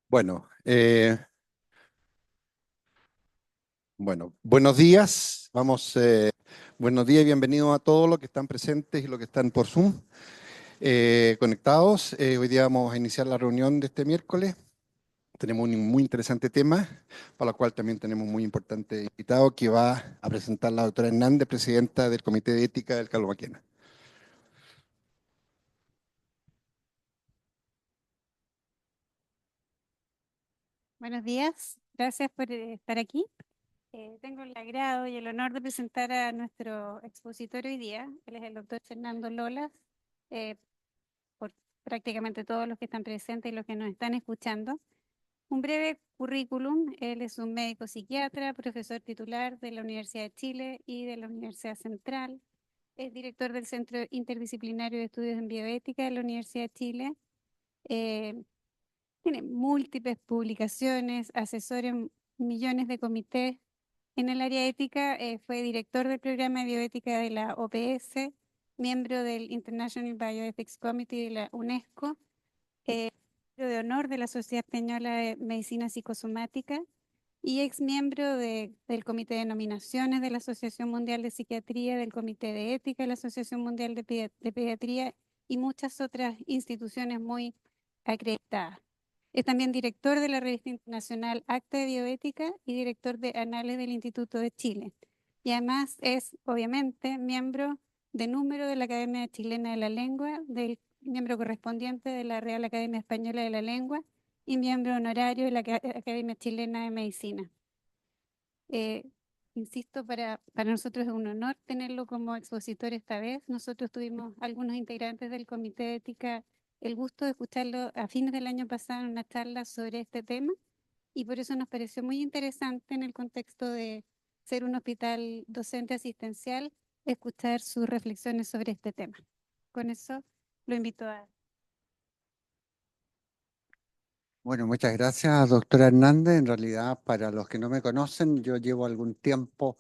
Bueno, buenos días. Buenos días y bienvenidos a todos los que están presentes y los que están por Zoom conectados. Hoy día vamos a iniciar la reunión de este miércoles. Tenemos un muy interesante tema, para el cual también tenemos un muy importante invitado que va a presentar la doctora Hernández, presidenta del Comité de Ética del Carlos Maquena. Buenos días, gracias por estar aquí. Tengo el agrado y el honor de presentar a nuestro expositor hoy día. Él es el doctor Fernando Lolas, eh, por prácticamente todos los que están presentes y los que nos están escuchando. Un breve currículum. Él es un médico psiquiatra, profesor titular de la Universidad de Chile y de la Universidad Central. Es director del Centro Interdisciplinario de Estudios en Bioética de la Universidad de Chile. Eh, Tiene múltiples publicaciones, asesora en millones de comités. En el área ética fue director del programa de bioética de la OPS, miembro del International Bioethics Committee de la UNESCO, miembro de honor de la Sociedad Española de Medicina Psicosomática y ex miembro del Comité de Nominaciones de la Asociación Mundial de Psiquiatría, del Comité de Ética de la Asociación Mundial de Pediatría y muchas otras instituciones muy acreditadas. Es también director de la revista internacional Acta de Bioética y director de Anales del Instituto de Chile. Y además es, obviamente, miembro de número de la Academia Chilena de la Lengua, del miembro correspondiente de la Real Academia Española de la Lengua y miembro honorario de la Academia Chilena de Medicina. Eh, Insisto, para nosotros es un honor tenerlo como expositor esta vez. Nosotros tuvimos algunos integrantes del Comité de Ética el gusto de escucharlo a fines del año pasado en una charla sobre este tema y por eso nos pareció muy interesante en el contexto de ser un hospital docente asistencial, escuchar sus reflexiones sobre este tema. Con eso lo invito a... Bueno, muchas gracias, doctora Hernández. En realidad, para los que no me conocen, yo llevo algún tiempo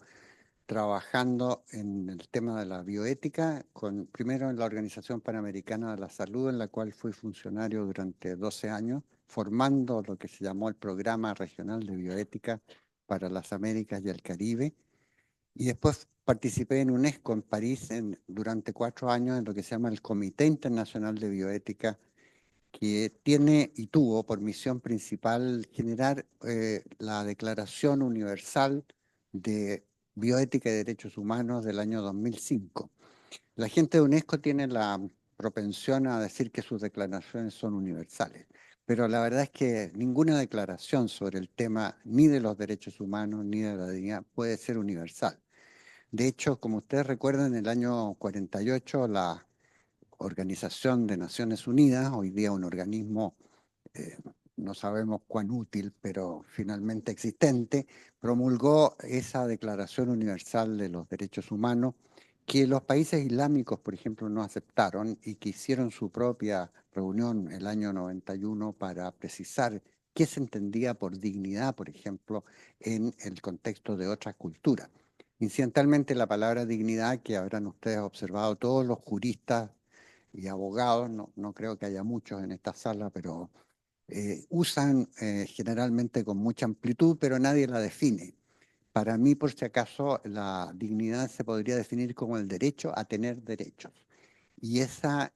trabajando en el tema de la bioética, primero en la Organización Panamericana de la Salud, en la cual fui funcionario durante 12 años, formando lo que se llamó el Programa Regional de Bioética para las Américas y el Caribe. Y después participé en UNESCO en París durante 4 años en lo que se llama el Comité Internacional de Bioética, que tiene y tuvo por misión principal generar la Declaración Universal de Bioética y Derechos Humanos del año 2005. La gente de UNESCO tiene la propensión a decir que sus declaraciones son universales, pero la verdad es que ninguna declaración sobre el tema ni de los derechos humanos ni de la dignidad puede ser universal. De hecho, como ustedes recuerdan, en el año 48 la Organización de Naciones Unidas, hoy día un organismo, eh, no sabemos cuán útil, pero finalmente existente, promulgó esa Declaración Universal de los Derechos Humanos que los países islámicos, por ejemplo, no aceptaron y que hicieron su propia reunión el año 91 para precisar qué se entendía por dignidad, por ejemplo, en el contexto de otras culturas. Incidentalmente, la palabra dignidad, que habrán ustedes observado todos los juristas y abogados, no creo que haya muchos en esta sala, pero usan generalmente con mucha amplitud, pero nadie la define. Para mí, por si acaso, la dignidad se podría definir como el derecho a tener derechos. Y esa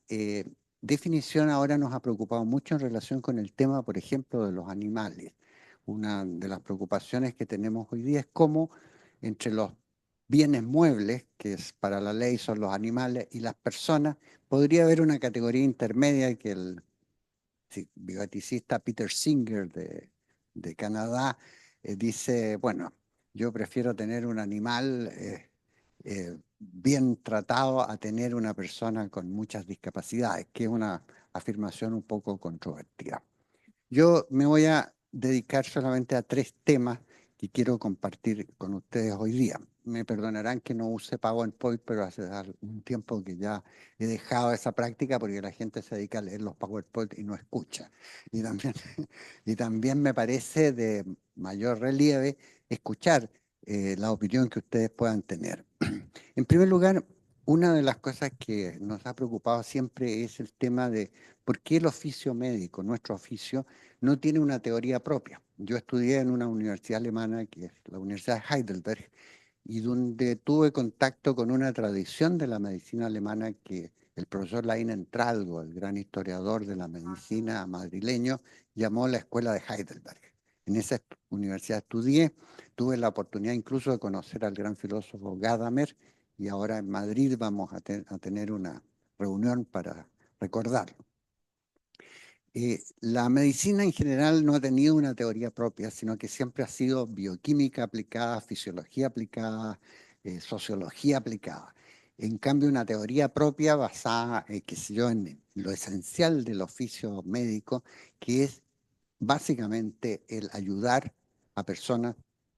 definición ahora nos ha preocupado mucho en relación con el tema, por ejemplo, de los animales. Una de las preocupaciones que tenemos hoy día es cómo entre los bienes muebles, que es para la ley son los animales, y las personas, podría haber una categoría intermedia que el bioeticista Peter Singer de Canadá dice, bueno, yo prefiero tener un animal bien tratado a tener una persona con muchas discapacidades, que es una afirmación un poco controvertida. Yo me voy a dedicar solamente a 3 temas que quiero compartir con ustedes hoy día. Me perdonarán que no use PowerPoint, pero hace un tiempo que ya he dejado esa práctica porque la gente se dedica a leer los PowerPoint y no escucha. Y también, y también me parece de mayor relieve escuchar la opinión que ustedes puedan tener. En primer lugar, una de las cosas que nos ha preocupado siempre es el tema de por qué el oficio médico, nuestro oficio, no tiene una teoría propia. Yo estudié en una universidad alemana, que es la Universidad de Heidelberg, y donde tuve contacto con una tradición de la medicina alemana que el profesor Leinentralgo, el gran historiador de la medicina madrileño, llamó la Escuela de Heidelberg. En esa universidad estudié, tuve la oportunidad incluso de conocer al gran filósofo Gadamer, y ahora en Madrid vamos a tener una reunión para recordarlo. La medicina en general no ha tenido una teoría propia, sino que siempre ha sido bioquímica aplicada, fisiología aplicada, sociología aplicada. En cambio, una teoría propia basada, qué sé yo, en lo esencial del oficio médico, que es básicamente el ayudar a personas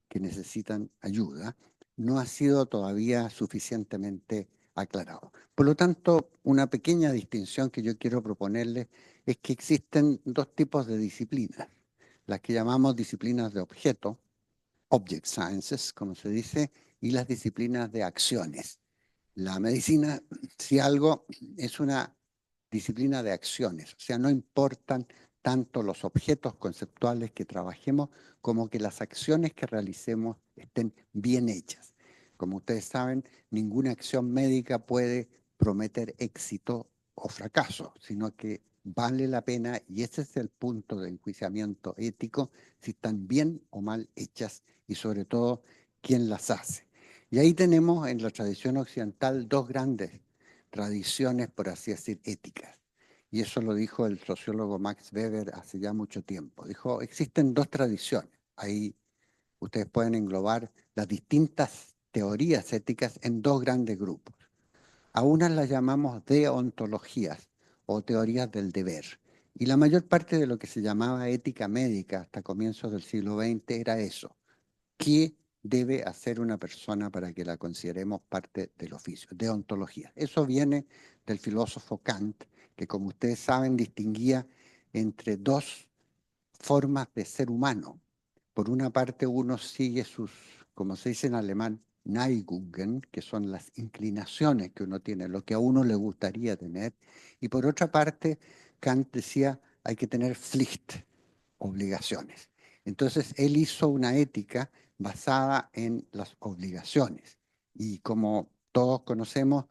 que necesitan ayuda, no ha sido todavía suficientemente aclarado. Por lo tanto, una pequeña distinción que yo quiero proponerles es que existen dos tipos de disciplinas, las que llamamos disciplinas de objeto, object sciences, como se dice, y las disciplinas de acciones. La medicina, si algo, es una disciplina de acciones, o sea, no importan tanto los objetos conceptuales que trabajemos como que las acciones que realicemos estén bien hechas. Como ustedes saben, ninguna acción médica puede prometer éxito o fracaso, sino que vale la pena, y ese es el punto de enjuiciamiento ético, si están bien o mal hechas y sobre todo quién las hace. Y ahí tenemos en la tradición occidental dos grandes tradiciones, por así decir, éticas. Y eso lo dijo el sociólogo Max Weber hace ya mucho tiempo. Dijo, existen dos tradiciones. Ahí ustedes pueden englobar las distintas teorías éticas en dos grandes grupos. A unas las llamamos deontologías o teorías del deber. Y la mayor parte de lo que se llamaba ética médica hasta comienzos del siglo XX era eso. ¿Qué debe hacer una persona para que la consideremos parte del oficio? Deontología. Eso viene del filósofo Kant, que como ustedes saben distinguía entre dos formas de ser humano. Por una parte uno sigue sus, como se dice en alemán, Neigungen, que son las inclinaciones que uno tiene, lo que a uno le gustaría tener. Y por otra parte, Kant decía, hay que tener Pflicht, obligaciones. Entonces, él hizo una ética basada en las obligaciones. Y como todos conocemos,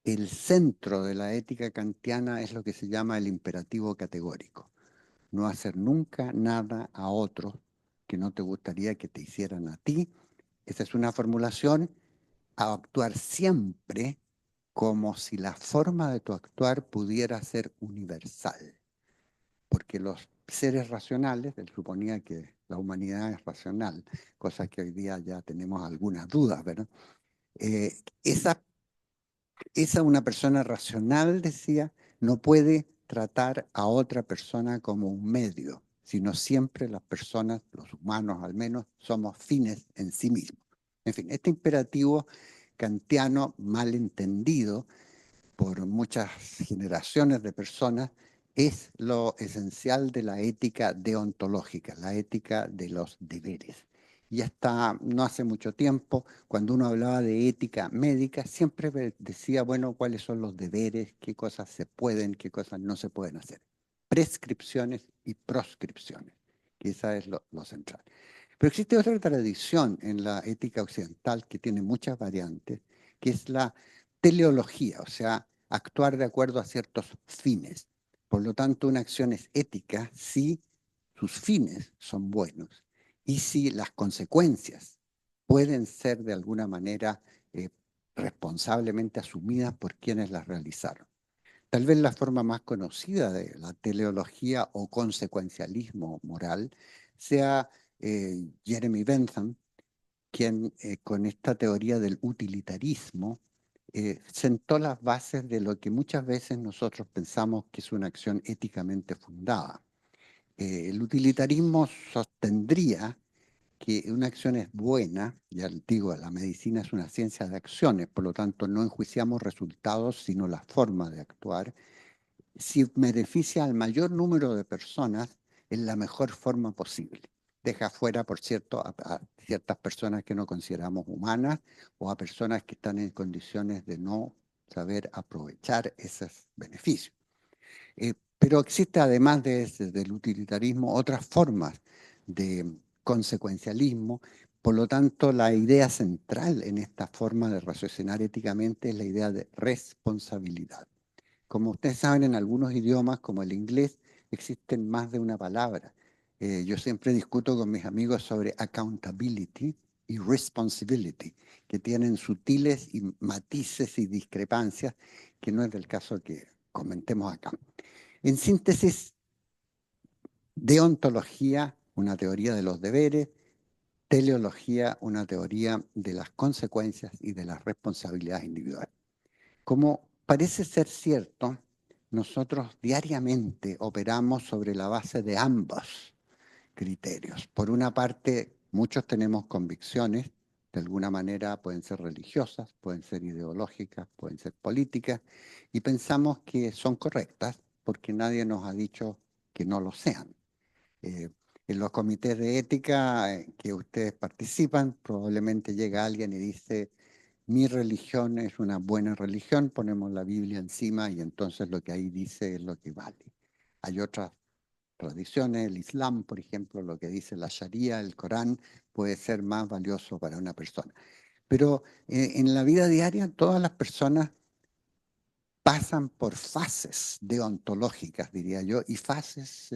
el centro de la ética kantiana es lo que se llama el imperativo categórico. No hacer nunca nada a otros que no te gustaría que te hicieran a ti. Esa es una formulación, a actuar siempre como si la forma de tu actuar pudiera ser universal. Porque los seres racionales, él suponía que la humanidad es racional, cosa que hoy día ya tenemos algunas dudas, ¿verdad? Esa una persona racional, decía, no puede tratar a otra persona como un medio, sino siempre las personas, los humanos al menos, somos fines en sí mismos. En fin, este imperativo kantiano mal entendido por muchas generaciones de personas, es lo esencial de la ética deontológica, la ética de los deberes. Y hasta no hace mucho tiempo, cuando uno hablaba de ética médica, siempre decía, bueno, cuáles son los deberes, qué cosas se pueden, qué cosas no se pueden hacer. Prescripciones y proscripciones, que esa es lo central. Pero existe otra tradición en la ética occidental que tiene muchas variantes, que es la teleología, o sea, actuar de acuerdo a ciertos fines. Por lo tanto, una acción es ética si sus fines son buenos y si las consecuencias pueden ser de alguna manera responsablemente asumidas por quienes las realizaron. Tal vez la forma más conocida de la teleología o consecuencialismo moral sea Jeremy Bentham, quien con esta teoría del utilitarismo sentó las bases de lo que muchas veces nosotros pensamos que es una acción éticamente fundada. El utilitarismo sostendría que una acción es buena, ya digo, la medicina es una ciencia de acciones, por lo tanto no enjuiciamos resultados, sino la forma de actuar. Si beneficia al mayor número de personas, es la mejor forma posible. Deja fuera, por cierto, a ciertas personas que no consideramos humanas o a personas que están en condiciones de no saber aprovechar esos beneficios. Pero existe, además del utilitarismo, otras formas de consecuencialismo. Por lo tanto, la idea central en esta forma de raciocinar éticamente es la idea de responsabilidad. Como ustedes saben, en algunos idiomas, como el inglés, existen más de una palabra. Yo siempre discuto con mis amigos sobre accountability y responsibility, que tienen sutiles y matices y discrepancias, que no es del caso que comentemos acá. En síntesis, deontología, una teoría de los deberes; teleología, una teoría de las consecuencias y de las responsabilidades individuales. Como parece ser cierto, nosotros diariamente operamos sobre la base de ambos criterios. Por una parte, muchos tenemos convicciones, de alguna manera pueden ser religiosas, pueden ser ideológicas, pueden ser políticas, y pensamos que son correctas porque nadie nos ha dicho que no lo sean. Eh, en los comités de ética que ustedes participan, probablemente llega alguien y dice: mi religión es una buena religión, ponemos la Biblia encima y entonces lo que ahí dice es lo que vale. Hay otras tradiciones, el Islam, por ejemplo, lo que dice la Sharia, el Corán, puede ser más valioso para una persona. Pero en la vida diaria todas las personas pasan por fases deontológicas, diría yo, y fases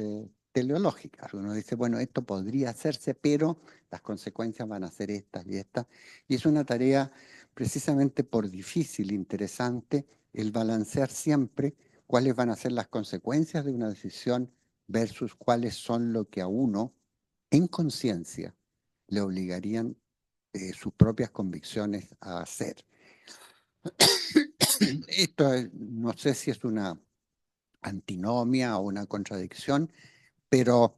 teleológicas. Uno dice, bueno, esto podría hacerse, pero las consecuencias van a ser estas y estas. Y es una tarea precisamente por difícil, interesante, el balancear siempre cuáles van a ser las consecuencias de una decisión versus cuáles son lo que a uno, en conciencia, le obligarían sus propias convicciones a hacer. Esto no sé si es una antinomia o una contradicción, pero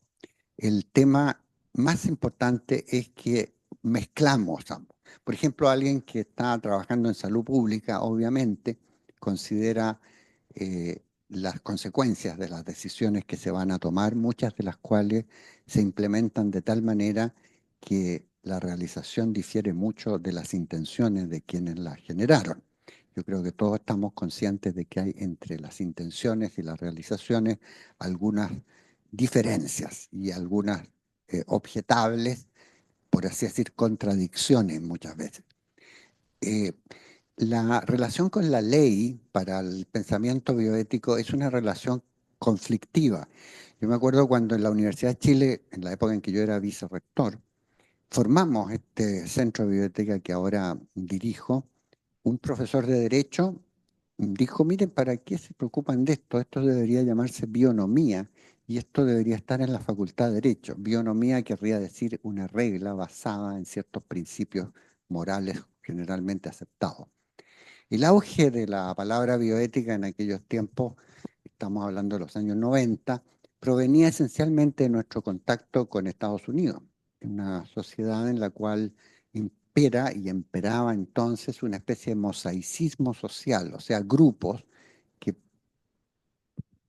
el tema más importante es que mezclamos ambos. Por ejemplo, alguien que está trabajando en salud pública, obviamente, considera las consecuencias de las decisiones que se van a tomar, muchas de las cuales se implementan de tal manera que la realización difiere mucho de las intenciones de quienes las generaron. Yo creo que todos estamos conscientes de que hay entre las intenciones y las realizaciones algunas diferencias y algunas objetables, por así decir, contradicciones muchas veces. La relación con la ley para el pensamiento bioético es una relación conflictiva. Yo me acuerdo cuando en la Universidad de Chile, en la época en que yo era vicerrector, formamos este centro de bioética que ahora dirijo. Un profesor de Derecho dijo: miren, ¿para qué se preocupan de esto? Esto debería llamarse bionomía y esto debería estar en la Facultad de Derecho. Bionomía querría decir una regla basada en ciertos principios morales generalmente aceptados. El auge de la palabra bioética en aquellos tiempos, estamos hablando de los años 90, provenía esencialmente de nuestro contacto con Estados Unidos, una sociedad en la cual impera y imperaba entonces una especie de mosaicismo social, o sea, grupos que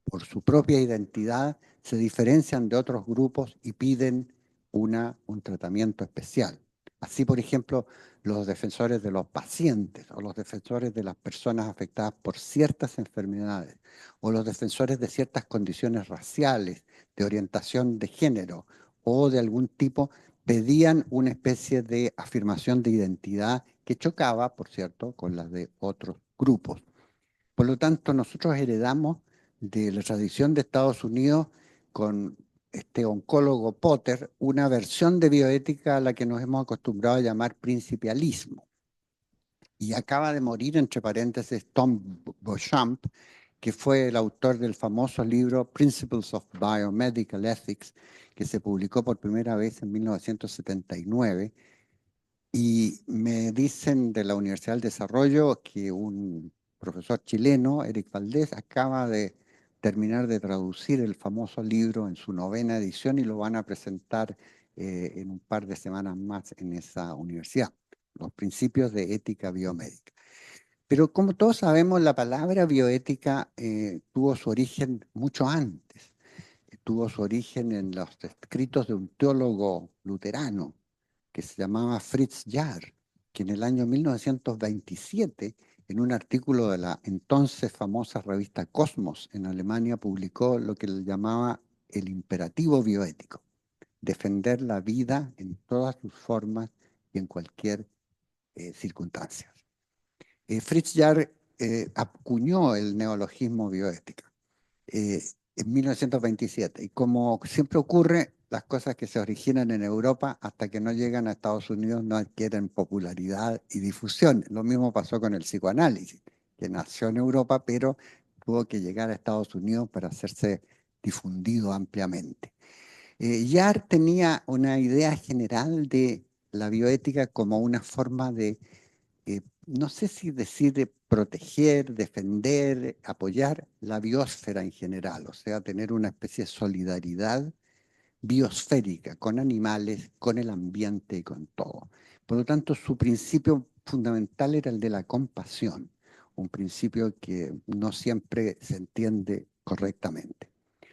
por su propia identidad se diferencian de otros grupos y piden un tratamiento especial. Así, por ejemplo, los defensores de los pacientes o los defensores de las personas afectadas por ciertas enfermedades o los defensores de ciertas condiciones raciales, de orientación de género o de algún tipo, pedían una especie de afirmación de identidad que chocaba, por cierto, con las de otros grupos. Por lo tanto, nosotros heredamos de la tradición de Estados Unidos con este oncólogo Potter una versión de bioética a la que nos hemos acostumbrado a llamar principialismo. Y acaba de morir, entre paréntesis, Tom Beauchamp, que fue el autor del famoso libro Principles of Biomedical Ethics, que se publicó por primera vez en 1979. Y me dicen de la Universidad del Desarrollo que un profesor chileno, Eric Valdés, acaba de terminar de traducir el famoso libro en su 9ª edición y lo van a presentar en un par de semanas más en esa universidad, los principios de ética biomédica. Pero como todos sabemos, la palabra bioética tuvo su origen mucho antes. Tuvo su origen en los escritos de un teólogo luterano que se llamaba Fritz Jarr, que en el año 1927 en un artículo de la entonces famosa revista Cosmos en Alemania, publicó lo que le llamaba el imperativo bioético: defender la vida en todas sus formas y en cualquier circunstancia. Fritz Jarr acuñó el neologismo bioética en 1927, y como siempre ocurre, las cosas que se originan en Europa hasta que no llegan a Estados Unidos no adquieren popularidad y difusión. Lo mismo pasó con el psicoanálisis, que nació en Europa, pero tuvo que llegar a Estados Unidos para hacerse difundido ampliamente. Jarr tenía una idea general de la bioética como una forma de, no sé si decir de proteger, defender, apoyar la biosfera en general, o sea, tener una especie de solidaridad biosférica con animales, con el ambiente y con todo. Por lo tanto, su principio fundamental era el de la compasión, un principio que no siempre se entiende correctamente.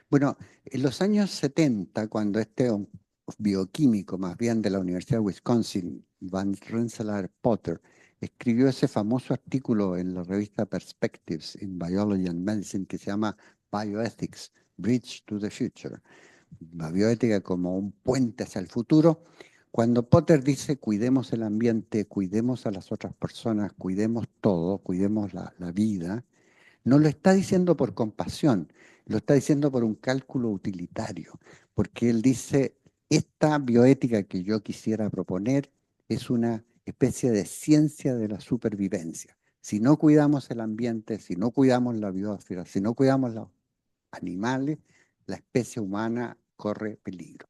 Bueno, en los años 70, cuando un bioquímico más bien de la Universidad de Wisconsin, Van Rensselaer Potter, escribió ese famoso artículo en la revista Perspectives in Biology and Medicine que se llama Bioethics, Bridge to the Future, la bioética como un puente hacia el futuro. Cuando Potter dice cuidemos el ambiente, cuidemos a las otras personas, cuidemos todo, cuidemos la vida, no lo está diciendo por compasión, lo está diciendo por un cálculo utilitario, porque él dice, esta bioética que yo quisiera proponer es una especie de ciencia de la supervivencia. Si no cuidamos el ambiente, si no cuidamos la biosfera, si no cuidamos los animales, la especie humana corre peligro.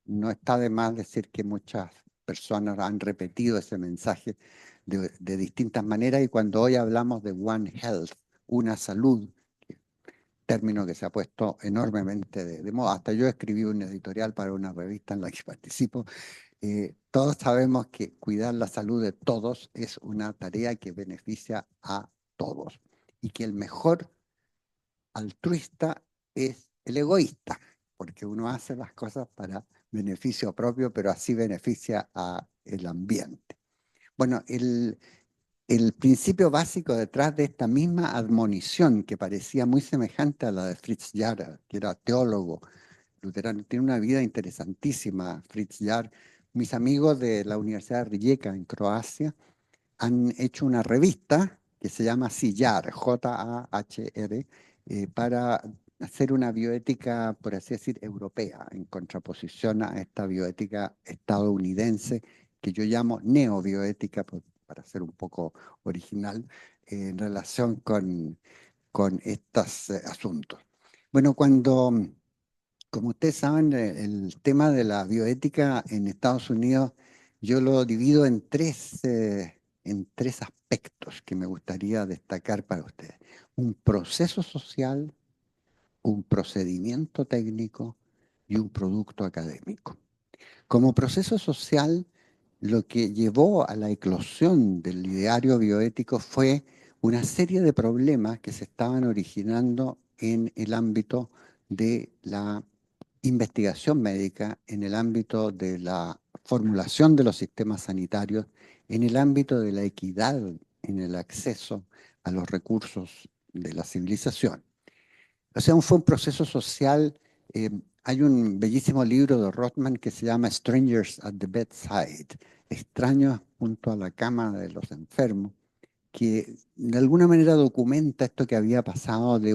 No está de más decir que muchas personas han repetido ese mensaje de distintas maneras, y cuando hoy hablamos de One Health, una salud, término que se ha puesto enormemente de moda. Hasta yo escribí un editorial para una revista en la que participo. Todos sabemos que cuidar la salud de todos es una tarea que beneficia a todos, y que el mejor altruista es el egoísta, porque uno hace las cosas para beneficio propio, pero así beneficia al ambiente. Bueno, el principio básico detrás de esta misma admonición, que parecía muy semejante a la de Fritz Jarr, que era teólogo luterano, tiene una vida interesantísima, Fritz Jarr. Mis amigos de la Universidad de Rijeka en Croacia han hecho una revista que se llama Jar, J-A-H-R, para hacer una bioética, por así decir, europea, en contraposición a esta bioética estadounidense que yo llamo neobioética, para ser un poco original, en relación con estos asuntos. Bueno, como ustedes saben, el tema de la bioética en Estados Unidos, yo lo divido en tres aspectos que me gustaría destacar para ustedes. Un proceso social, un procedimiento técnico y un producto académico. Como proceso social, lo que llevó a la eclosión del ideario bioético fue una serie de problemas que se estaban originando en el ámbito de la investigación médica, en el ámbito de la formulación de los sistemas sanitarios, en el ámbito de la equidad en el acceso a los recursos de la civilización. O sea, fue un proceso social. Hay un bellísimo libro de Rothman que se llama Strangers at the Bedside, extraños junto a la cama de los enfermos, que de alguna manera documenta esto que había pasado de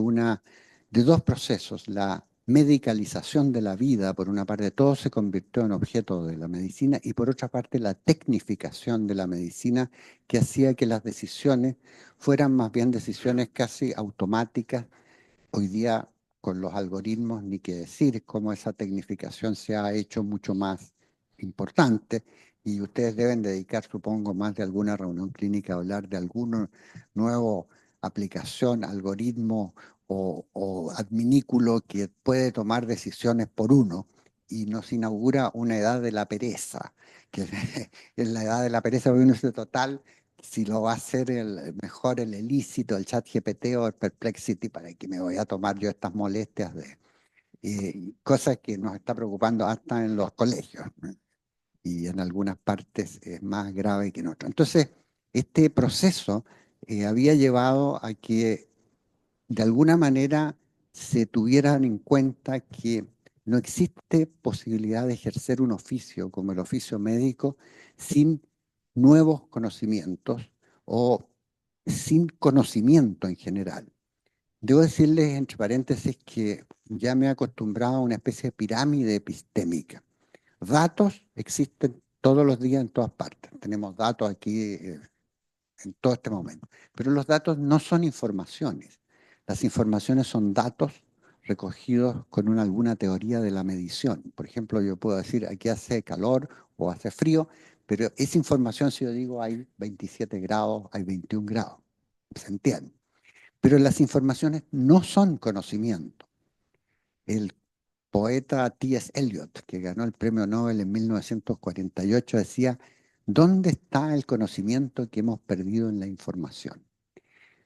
dos procesos: la medicalización de la vida, por una parte, todo se convirtió en objeto de la medicina, y por otra parte la tecnificación de la medicina, que hacía que las decisiones fueran más bien decisiones casi automáticas. Hoy día, con los algoritmos, ni qué decir, cómo esa tecnificación se ha hecho mucho más importante, y ustedes deben dedicar, supongo, más de alguna reunión clínica a hablar de alguna nueva aplicación, algoritmo o adminículo que puede tomar decisiones por uno, y nos inaugura una edad de la pereza, que es la edad de la pereza, porque uno dice, total, si lo va a hacer mejor el ilícito, el ChatGPT o el Perplexity, ¿para qué me voy a tomar yo estas molestias de cosas que nos está preocupando hasta en los colegios, ¿no? Y en algunas partes es más grave que en otras? Entonces, este proceso había llevado a que de alguna manera se tuvieran en cuenta que no existe posibilidad de ejercer un oficio como el oficio médico sin nuevos conocimientos o sin conocimiento en general. Debo decirles, entre paréntesis, que ya me he acostumbrado a una especie de pirámide epistémica. Datos existen todos los días en todas partes. Tenemos datos aquí en todo este momento. Pero los datos no son informaciones. Las informaciones son datos recogidos con alguna teoría de la medición. Por ejemplo, yo puedo decir aquí hace calor o hace frío, pero esa información, si yo digo hay 27 grados, hay 21 grados, se entiende. Pero las informaciones no son conocimiento. El poeta T.S. Eliot, que ganó el premio Nobel en 1948, decía: ¿dónde está el conocimiento que hemos perdido en la información?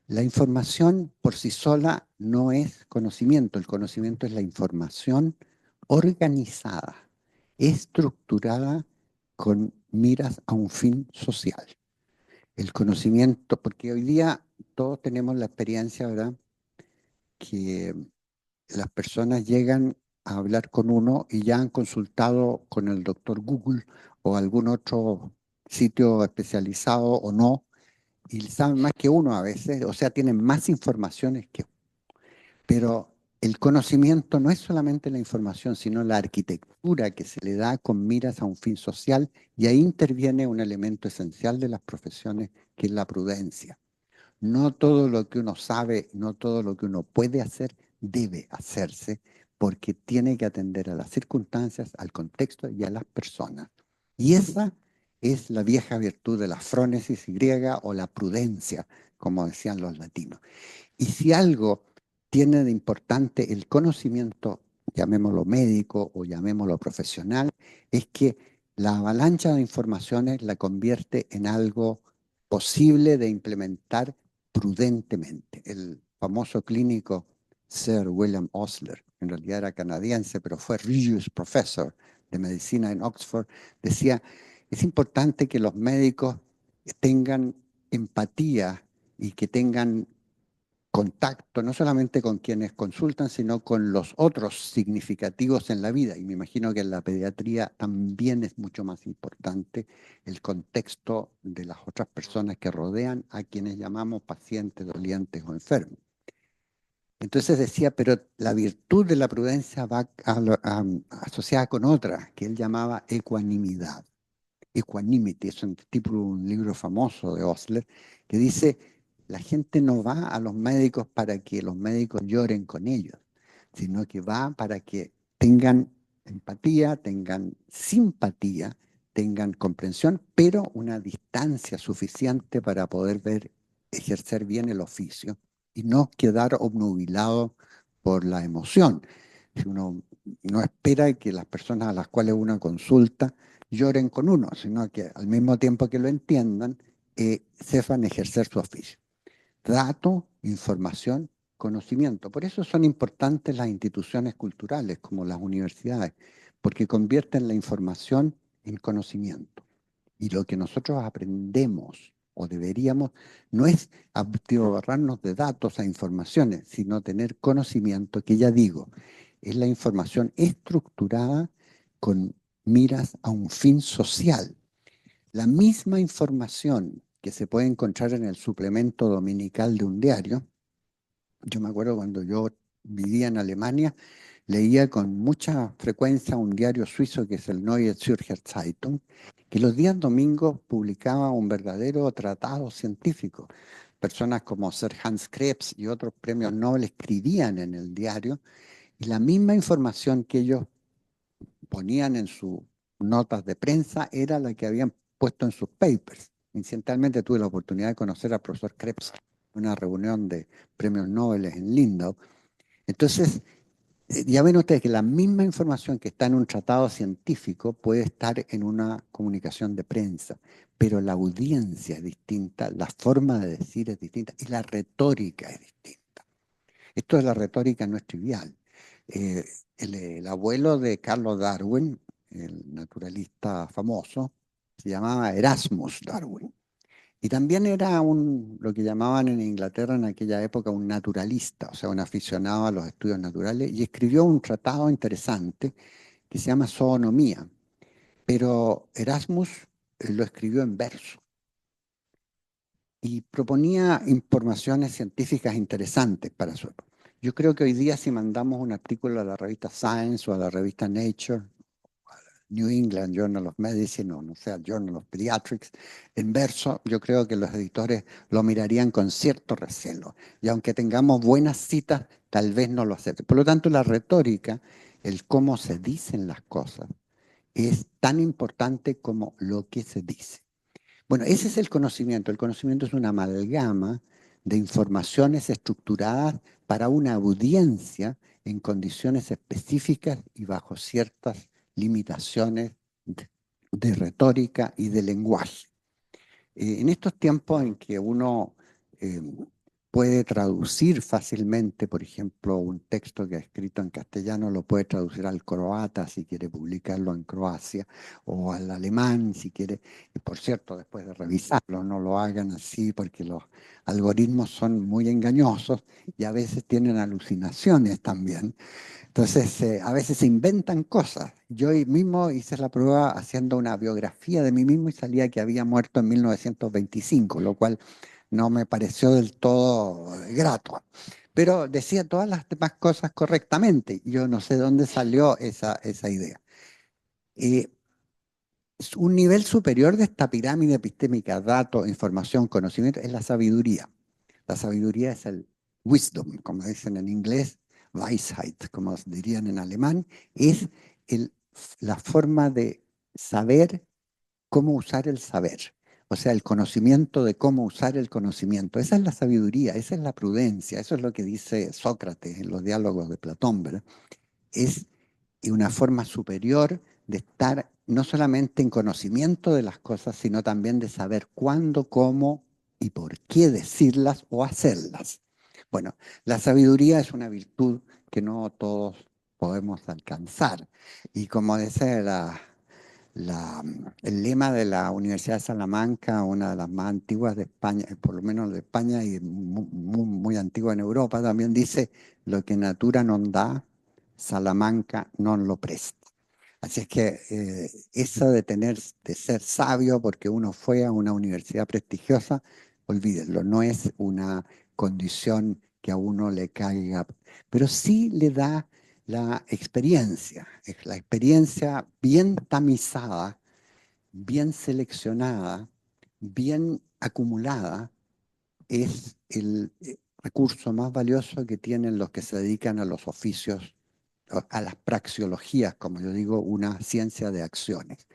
La información por sí sola no es conocimiento. El conocimiento es la información organizada, estructurada con miras a un fin social. El conocimiento, porque hoy día todos tenemos la experiencia, ¿verdad?, que las personas llegan a hablar con uno y ya han consultado con el doctor Google o algún otro sitio especializado o no, y saben más que uno a veces, o sea, tienen más informaciones que uno. Pero el conocimiento no es solamente la información, sino la arquitectura que se le da con miras a un fin social, y ahí interviene un elemento esencial de las profesiones, que es la prudencia. No todo lo que uno sabe, no todo lo que uno puede hacer, debe hacerse, porque tiene que atender a las circunstancias, al contexto y a las personas. Y esa es la vieja virtud de la frónesis griega, o la prudencia, como decían los latinos. Y si algo tiene de importante el conocimiento, llamémoslo médico o llamémoslo profesional, es que la avalancha de informaciones la convierte en algo posible de implementar prudentemente. El famoso clínico Sir William Osler, en realidad era canadiense, pero fue Regius Professor de medicina en Oxford, decía: es importante que los médicos tengan empatía y que tengan contacto, no solamente con quienes consultan, sino con los otros significativos en la vida. Y me imagino que en la pediatría también es mucho más importante el contexto de las otras personas que rodean a quienes llamamos pacientes, dolientes o enfermos. Entonces decía, pero la virtud de la prudencia va asociada con otra, que él llamaba ecuanimidad. Equanimity, es un libro famoso de Osler, que dice: la gente no va a los médicos para que los médicos lloren con ellos, sino que va para que tengan empatía, tengan simpatía, tengan comprensión, pero una distancia suficiente para poder ejercer bien el oficio y no quedar obnubilado por la emoción. Uno no espera que las personas a las cuales uno consulta lloren con uno, sino que al mismo tiempo que lo entiendan, sepan ejercer su oficio. Dato, información, conocimiento. Por eso son importantes las instituciones culturales como las universidades, porque convierten la información en conocimiento. Y lo que nosotros aprendemos o deberíamos no es atiborrarnos de datos a informaciones, sino tener conocimiento, que ya digo, es la información estructurada con miras a un fin social. La misma información que se puede encontrar en el suplemento dominical de un diario. Yo me acuerdo cuando yo vivía en Alemania, leía con mucha frecuencia un diario suizo que es el Neue Zürcher Zeitung, que los días domingos publicaba un verdadero tratado científico. Personas como Sir Hans Krebs y otros premios Nobel escribían en el diario, y la misma información que ellos ponían en sus notas de prensa era la que habían puesto en sus papers. Incidentalmente tuve la oportunidad de conocer al profesor Krebs en una reunión de premios Nobel en Lindau. Entonces, ya ven ustedes que la misma información que está en un tratado científico puede estar en una comunicación de prensa, pero la audiencia es distinta, la forma de decir es distinta y la retórica es distinta. Esto de la retórica no es trivial. Eh, el abuelo de Carlos Darwin, el naturalista famoso, se llamaba Erasmus Darwin. Y también era lo que llamaban en Inglaterra en aquella época un naturalista, o sea, un aficionado a los estudios naturales, y escribió un tratado interesante que se llama Zoonomía, pero Erasmus lo escribió en verso y proponía informaciones científicas interesantes para su época. Yo creo que hoy día si mandamos un artículo a la revista Science o a la revista Nature, New England Journal of Medicine o no sé, Journal of Pediatrics, en verso, yo creo que los editores lo mirarían con cierto recelo. Y aunque tengamos buenas citas, tal vez no lo acepten. Por lo tanto, la retórica, el cómo se dicen las cosas, es tan importante como lo que se dice. Bueno, ese es el conocimiento. El conocimiento es una amalgama de informaciones estructuradas para una audiencia en condiciones específicas y bajo ciertas limitaciones de retórica y de lenguaje. En estos tiempos en que uno eh, puede traducir fácilmente, por ejemplo, un texto que ha escrito en castellano, lo puede traducir al croata si quiere publicarlo en Croacia, o al alemán si quiere, y por cierto, después de revisarlo, no lo hagan así porque los algoritmos son muy engañosos y a veces tienen alucinaciones también. Entonces, a veces se inventan cosas. Yo mismo hice la prueba haciendo una biografía de mí mismo y salía que había muerto en 1925, lo cual no me pareció del todo grato. Pero decía todas las demás cosas correctamente. Yo no sé dónde salió esa idea. Eh, un nivel superior de esta pirámide epistémica, datos, información, conocimiento, es la sabiduría. La sabiduría es el wisdom, como dicen en inglés, Weisheit, como dirían en alemán, es la forma de saber cómo usar el saber. O sea, el conocimiento de cómo usar el conocimiento. Esa es la sabiduría, esa es la prudencia, eso es lo que dice Sócrates en los diálogos de Platón, ¿verdad? Es una forma superior de estar no solamente en conocimiento de las cosas, sino también de saber cuándo, cómo y por qué decirlas o hacerlas. Bueno, la sabiduría es una virtud que no todos podemos alcanzar. Y como dice el lema de la Universidad de Salamanca, una de las más antiguas de España, por lo menos de España y muy antigua en Europa, también dice, lo que natura non da, Salamanca non lo presta. Así es que eso de ser sabio porque uno fue a una universidad prestigiosa, olvídenlo, no es una condición que a uno le caiga, pero sí le da la experiencia, es la experiencia bien tamizada, bien seleccionada, bien acumulada, es el recurso más valioso que tienen los que se dedican a los oficios, a las praxeologías, como yo digo, una ciencia de acciones.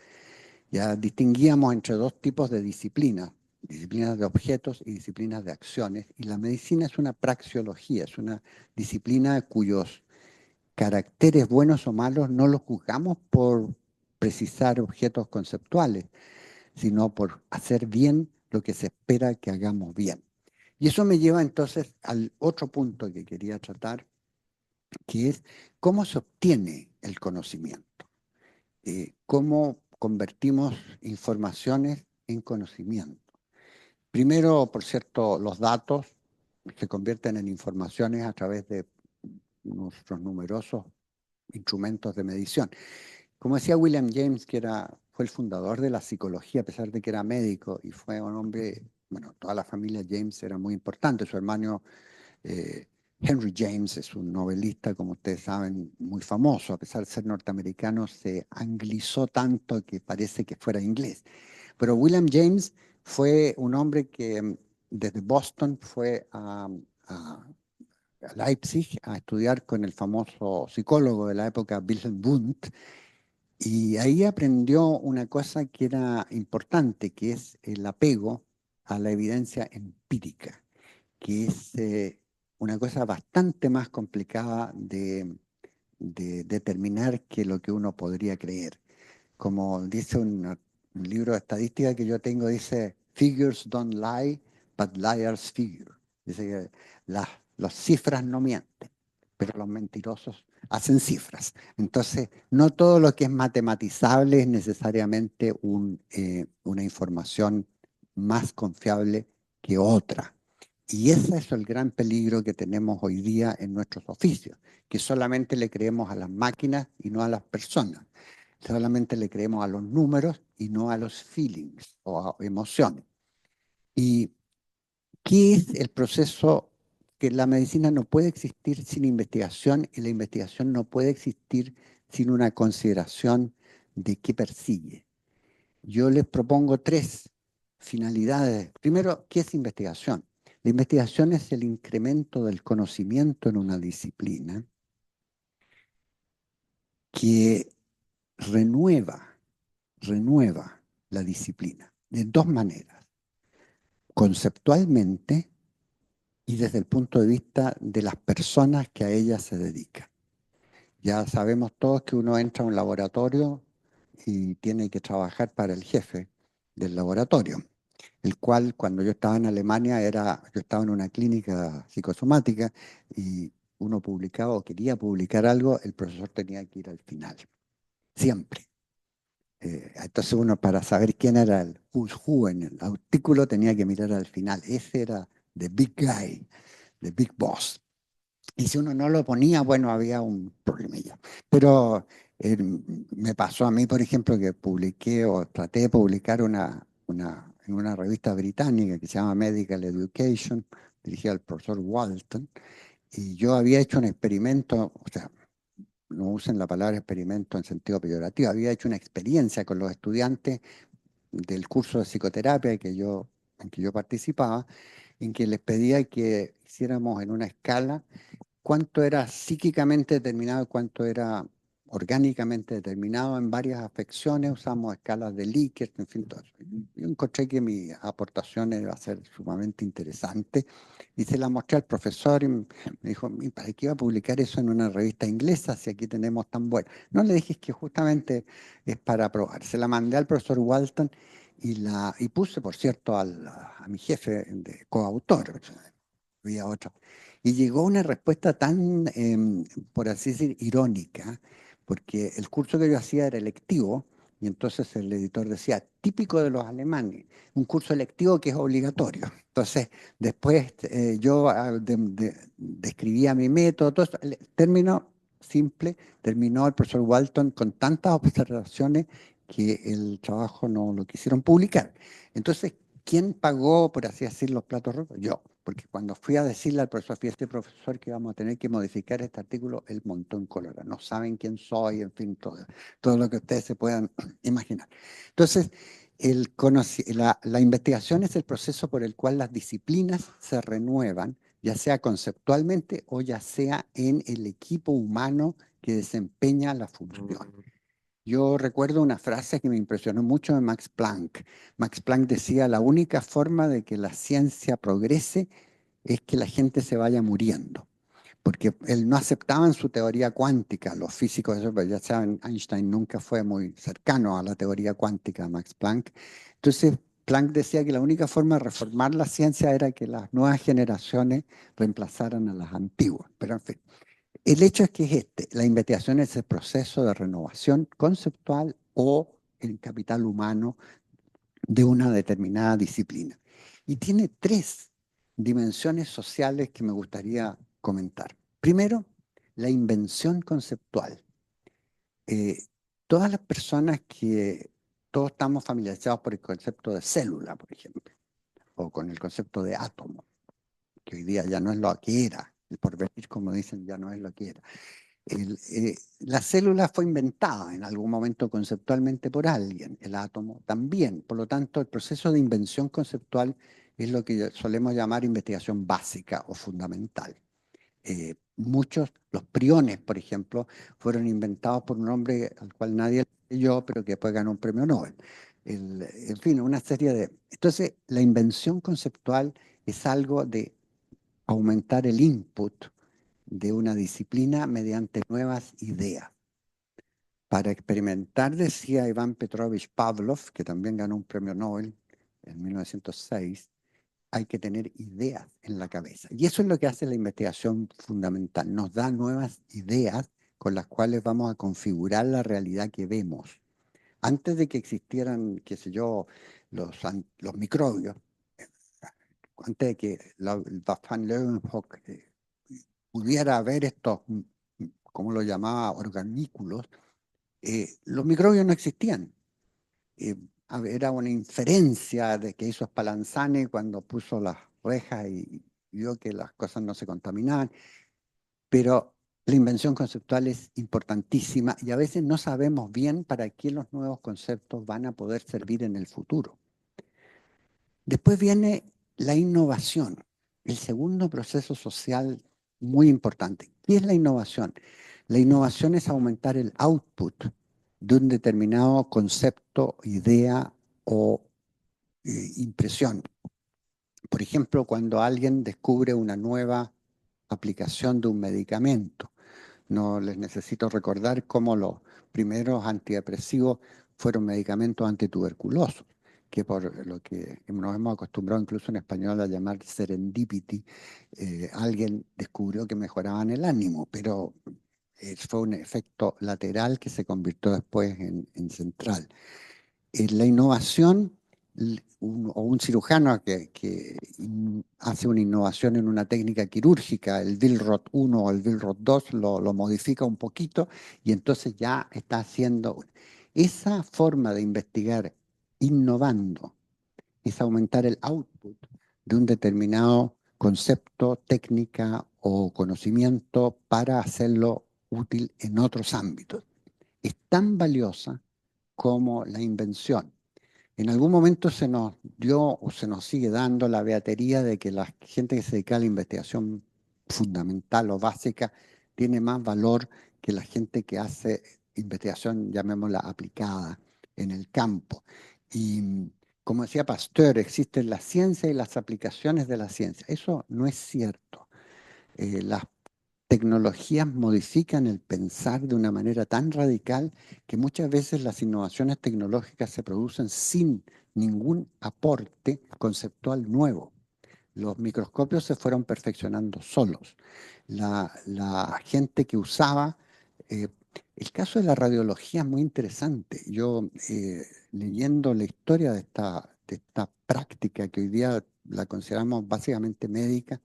Ya distinguíamos entre dos tipos de disciplinas, disciplinas de objetos y disciplinas de acciones, y la medicina es una praxeología, es una disciplina cuyos caracteres buenos o malos no los juzgamos por precisar objetos conceptuales, sino por hacer bien lo que se espera que hagamos bien. Y eso me lleva entonces al otro punto que quería tratar, que es cómo se obtiene el conocimiento, cómo convertimos informaciones en conocimiento. Primero, por cierto, los datos se convierten en informaciones a través de nuestros numerosos instrumentos de medición. Como decía William James, fue el fundador de la psicología, a pesar de que era médico, y fue un hombre, bueno, toda la familia James era muy importante. Su hermano eh, Henry James es un novelista, como ustedes saben, muy famoso. A pesar de ser norteamericano, se anglizó tanto que parece que fuera inglés. Pero William James fue un hombre que desde Boston fue a Leipzig a estudiar con el famoso psicólogo de la época, Wilhelm Wundt, y ahí aprendió una cosa que era importante, que es el apego a la evidencia empírica, que es una cosa bastante más complicada de determinar que lo que uno podría creer. Como dice un libro de estadística que yo tengo, dice, figures don't lie, but liars figure. Dice que las cifras no mienten, pero los mentirosos hacen cifras. Entonces, no todo lo que es matematizable es necesariamente una información más confiable que otra. Y ese es el gran peligro que tenemos hoy día en nuestros oficios, que solamente le creemos a las máquinas y no a las personas. Solamente le creemos a los números y no a los feelings o a emociones. ¿Y qué es el proceso? Que la medicina no puede existir sin investigación y la investigación no puede existir sin una consideración de qué persigue. Yo les propongo tres finalidades. Primero, ¿qué es investigación? La investigación es el incremento del conocimiento en una disciplina que renueva, renueva la disciplina de dos maneras, conceptualmente y desde el punto de vista de las personas que a ella se dedican. Ya sabemos todos que uno entra a un laboratorio y tiene que trabajar para el jefe del laboratorio, el cual cuando yo estaba en Alemania yo estaba en una clínica psicosomática y uno publicaba o quería publicar algo, el profesor tenía que ir al final, siempre. Entonces uno para saber quién era el who's who en el artículo tenía que mirar al final. Ese era the big guy, the big boss. Y si uno no lo ponía, bueno, había un problemilla. Pero me pasó a mí, por ejemplo, que publiqué o traté de publicar en una revista británica que se llama Medical Education, dirigida al profesor Walton, y yo había hecho un experimento, o sea, no usen la palabra experimento en sentido peyorativo, había hecho una experiencia con los estudiantes del curso de psicoterapia en que yo participaba, en que les pedía que hiciéramos en una escala cuánto era psíquicamente determinado y cuánto era orgánicamente determinado en varias afecciones, usamos escalas de Likert, en fin, todo eso. Yo encontré que mi aportación iba a ser sumamente interesante y se la mostré al profesor y me dijo, ¿para qué iba a publicar eso en una revista inglesa si aquí tenemos tan buena? No, le dije, es que justamente es para probar. Se la mandé al profesor Walton y puse, por cierto, a mi jefe de coautor, había otro. Y llegó una respuesta tan, por así decir, irónica, porque el curso que yo hacía era electivo, y entonces el editor decía, típico de los alemanes, un curso electivo que es obligatorio. Entonces, después yo describía mi método, todo esto. El término simple, terminó el profesor Walton con tantas observaciones que el trabajo no lo quisieron publicar. Entonces, ¿quién pagó, por así decir, los platos rotos? Yo, porque cuando fui a decirle al profesor, fíjate profesor que vamos a tener que modificar este artículo, él montó en cólera. No saben quién soy, en fin, todo lo que ustedes se puedan imaginar. Entonces, la investigación es el proceso por el cual las disciplinas se renuevan, ya sea conceptualmente o ya sea en el equipo humano que desempeña la función. Yo recuerdo una frase que me impresionó mucho de Max Planck. Max Planck decía, la única forma de que la ciencia progrese es que la gente se vaya muriendo, porque él no aceptaba en su teoría cuántica, los físicos, eso, pues ya saben, Einstein nunca fue muy cercano a la teoría cuántica, Max Planck. Entonces, Planck decía que la única forma de reformar la ciencia era que las nuevas generaciones reemplazaran a las antiguas, pero en fin. El hecho es que la investigación es el proceso de renovación conceptual o el capital humano de una determinada disciplina. Y tiene tres dimensiones sociales que me gustaría comentar. Primero, la invención conceptual. Eh, todas las personas todos estamos familiarizados por el concepto de célula, por ejemplo, o con el concepto de átomo, que hoy día ya no es lo que era, el porvenir, como dicen, ya no es lo que era. La célula fue inventada en algún momento conceptualmente por alguien, el átomo también. Por lo tanto, el proceso de invención conceptual es lo que solemos llamar investigación básica o fundamental. Los priones, por ejemplo, fueron inventados por un hombre al cual nadie leyó, pero que después ganó un premio Nobel. En fin, una serie de... Entonces, la invención conceptual es algo de aumentar el input de una disciplina mediante nuevas ideas. Para experimentar, decía Iván Petrovich Pavlov, que también ganó un premio Nobel en 1906, hay que tener ideas en la cabeza. Y eso es lo que hace la investigación fundamental. Nos da nuevas ideas con las cuales vamos a configurar la realidad que vemos. Antes de que existieran, qué sé yo, los microbios, antes de que el Van Leeuwenhoek pudiera ver estos, como lo llamaba, organículos, los microbios no existían. Era una inferencia de que hizo Spallanzani cuando puso las rejas y vio que las cosas no se contaminaban, pero la invención conceptual es importantísima y a veces no sabemos bien para qué los nuevos conceptos van a poder servir en el futuro. Después viene la innovación, el segundo proceso social muy importante. ¿Qué es la innovación? La innovación es aumentar el output de un determinado concepto, idea o impresión. Por ejemplo, cuando alguien descubre una nueva aplicación de un medicamento. No les necesito recordar cómo los primeros antidepresivos fueron medicamentos antituberculosos, que por lo que nos hemos acostumbrado incluso en español a llamar serendipity, alguien descubrió que mejoraban el ánimo, pero fue un efecto lateral que se convirtió después en central. La innovación o un cirujano que hace una innovación en una técnica quirúrgica, el Billroth 1 o el Billroth 2, lo modifica un poquito y entonces ya está haciendo... Esa forma de investigar innovando es aumentar el output de un determinado concepto, técnica o conocimiento para hacerlo útil en otros ámbitos. Es tan valiosa como la invención. En algún momento se nos dio o se nos sigue dando la beatería de que la gente que se dedica a la investigación fundamental o básica tiene más valor que la gente que hace investigación, llamémosla aplicada, en el campo. Y como decía Pasteur, existen la ciencia y las aplicaciones de la ciencia. Eso no es cierto. Las tecnologías modifican el pensar de una manera tan radical que muchas veces las innovaciones tecnológicas se producen sin ningún aporte conceptual nuevo. Los microscopios se fueron perfeccionando solos. La gente que usaba... el caso de la radiología es muy interesante. Yo, leyendo la historia de esta práctica que hoy día la consideramos básicamente médica,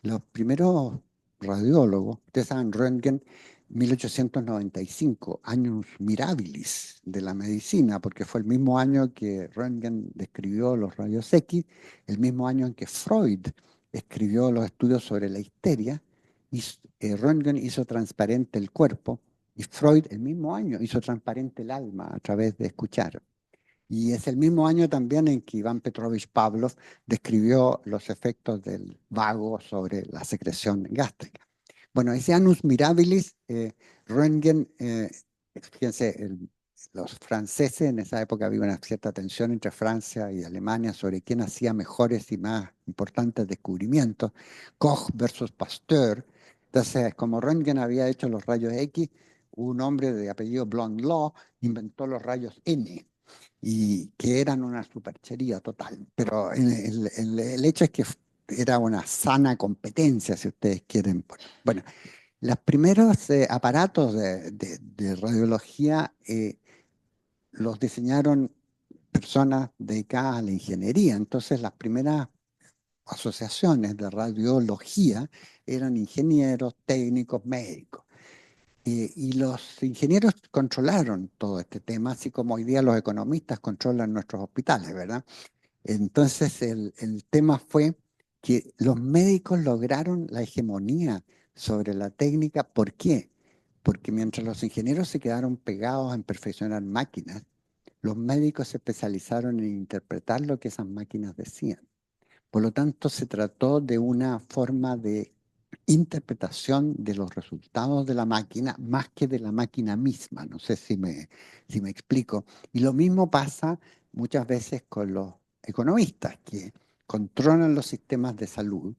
los primeros radiólogos, ustedes saben, Röntgen, 1895, años mirabilis de la medicina, porque fue el mismo año que Röntgen describió los rayos X, el mismo año en que Freud escribió los estudios sobre la histeria, y Röntgen hizo transparente el cuerpo, y Freud el mismo año hizo transparente el alma a través de escuchar. Y es el mismo año también en que Iván Petrovich Pavlov describió los efectos del vago sobre la secreción gástrica. Bueno, ese annus mirabilis, Röntgen, fíjense, los franceses, en esa época había una cierta tensión entre Francia y Alemania sobre quién hacía mejores y más importantes descubrimientos, Koch versus Pasteur. Entonces, como Röntgen había hecho los rayos X, un hombre de apellido Blondlot inventó los rayos N, y que eran una superchería total. Pero el hecho es que era una sana competencia, si ustedes quieren. Bueno, los primeros aparatos de radiología los diseñaron personas dedicadas a la ingeniería. Entonces, las primeras asociaciones de radiología eran ingenieros, técnicos, médicos. Y los ingenieros controlaron todo este tema, así como hoy día los economistas controlan nuestros hospitales, ¿verdad? Entonces el tema fue que los médicos lograron la hegemonía sobre la técnica. ¿Por qué? Porque mientras los ingenieros se quedaron pegados en perfeccionar máquinas, los médicos se especializaron en interpretar lo que esas máquinas decían. Por lo tanto, se trató de una forma de interpretación de los resultados de la máquina más que de la máquina misma. No sé si me explico. Y lo mismo pasa muchas veces con los economistas que controlan los sistemas de salud.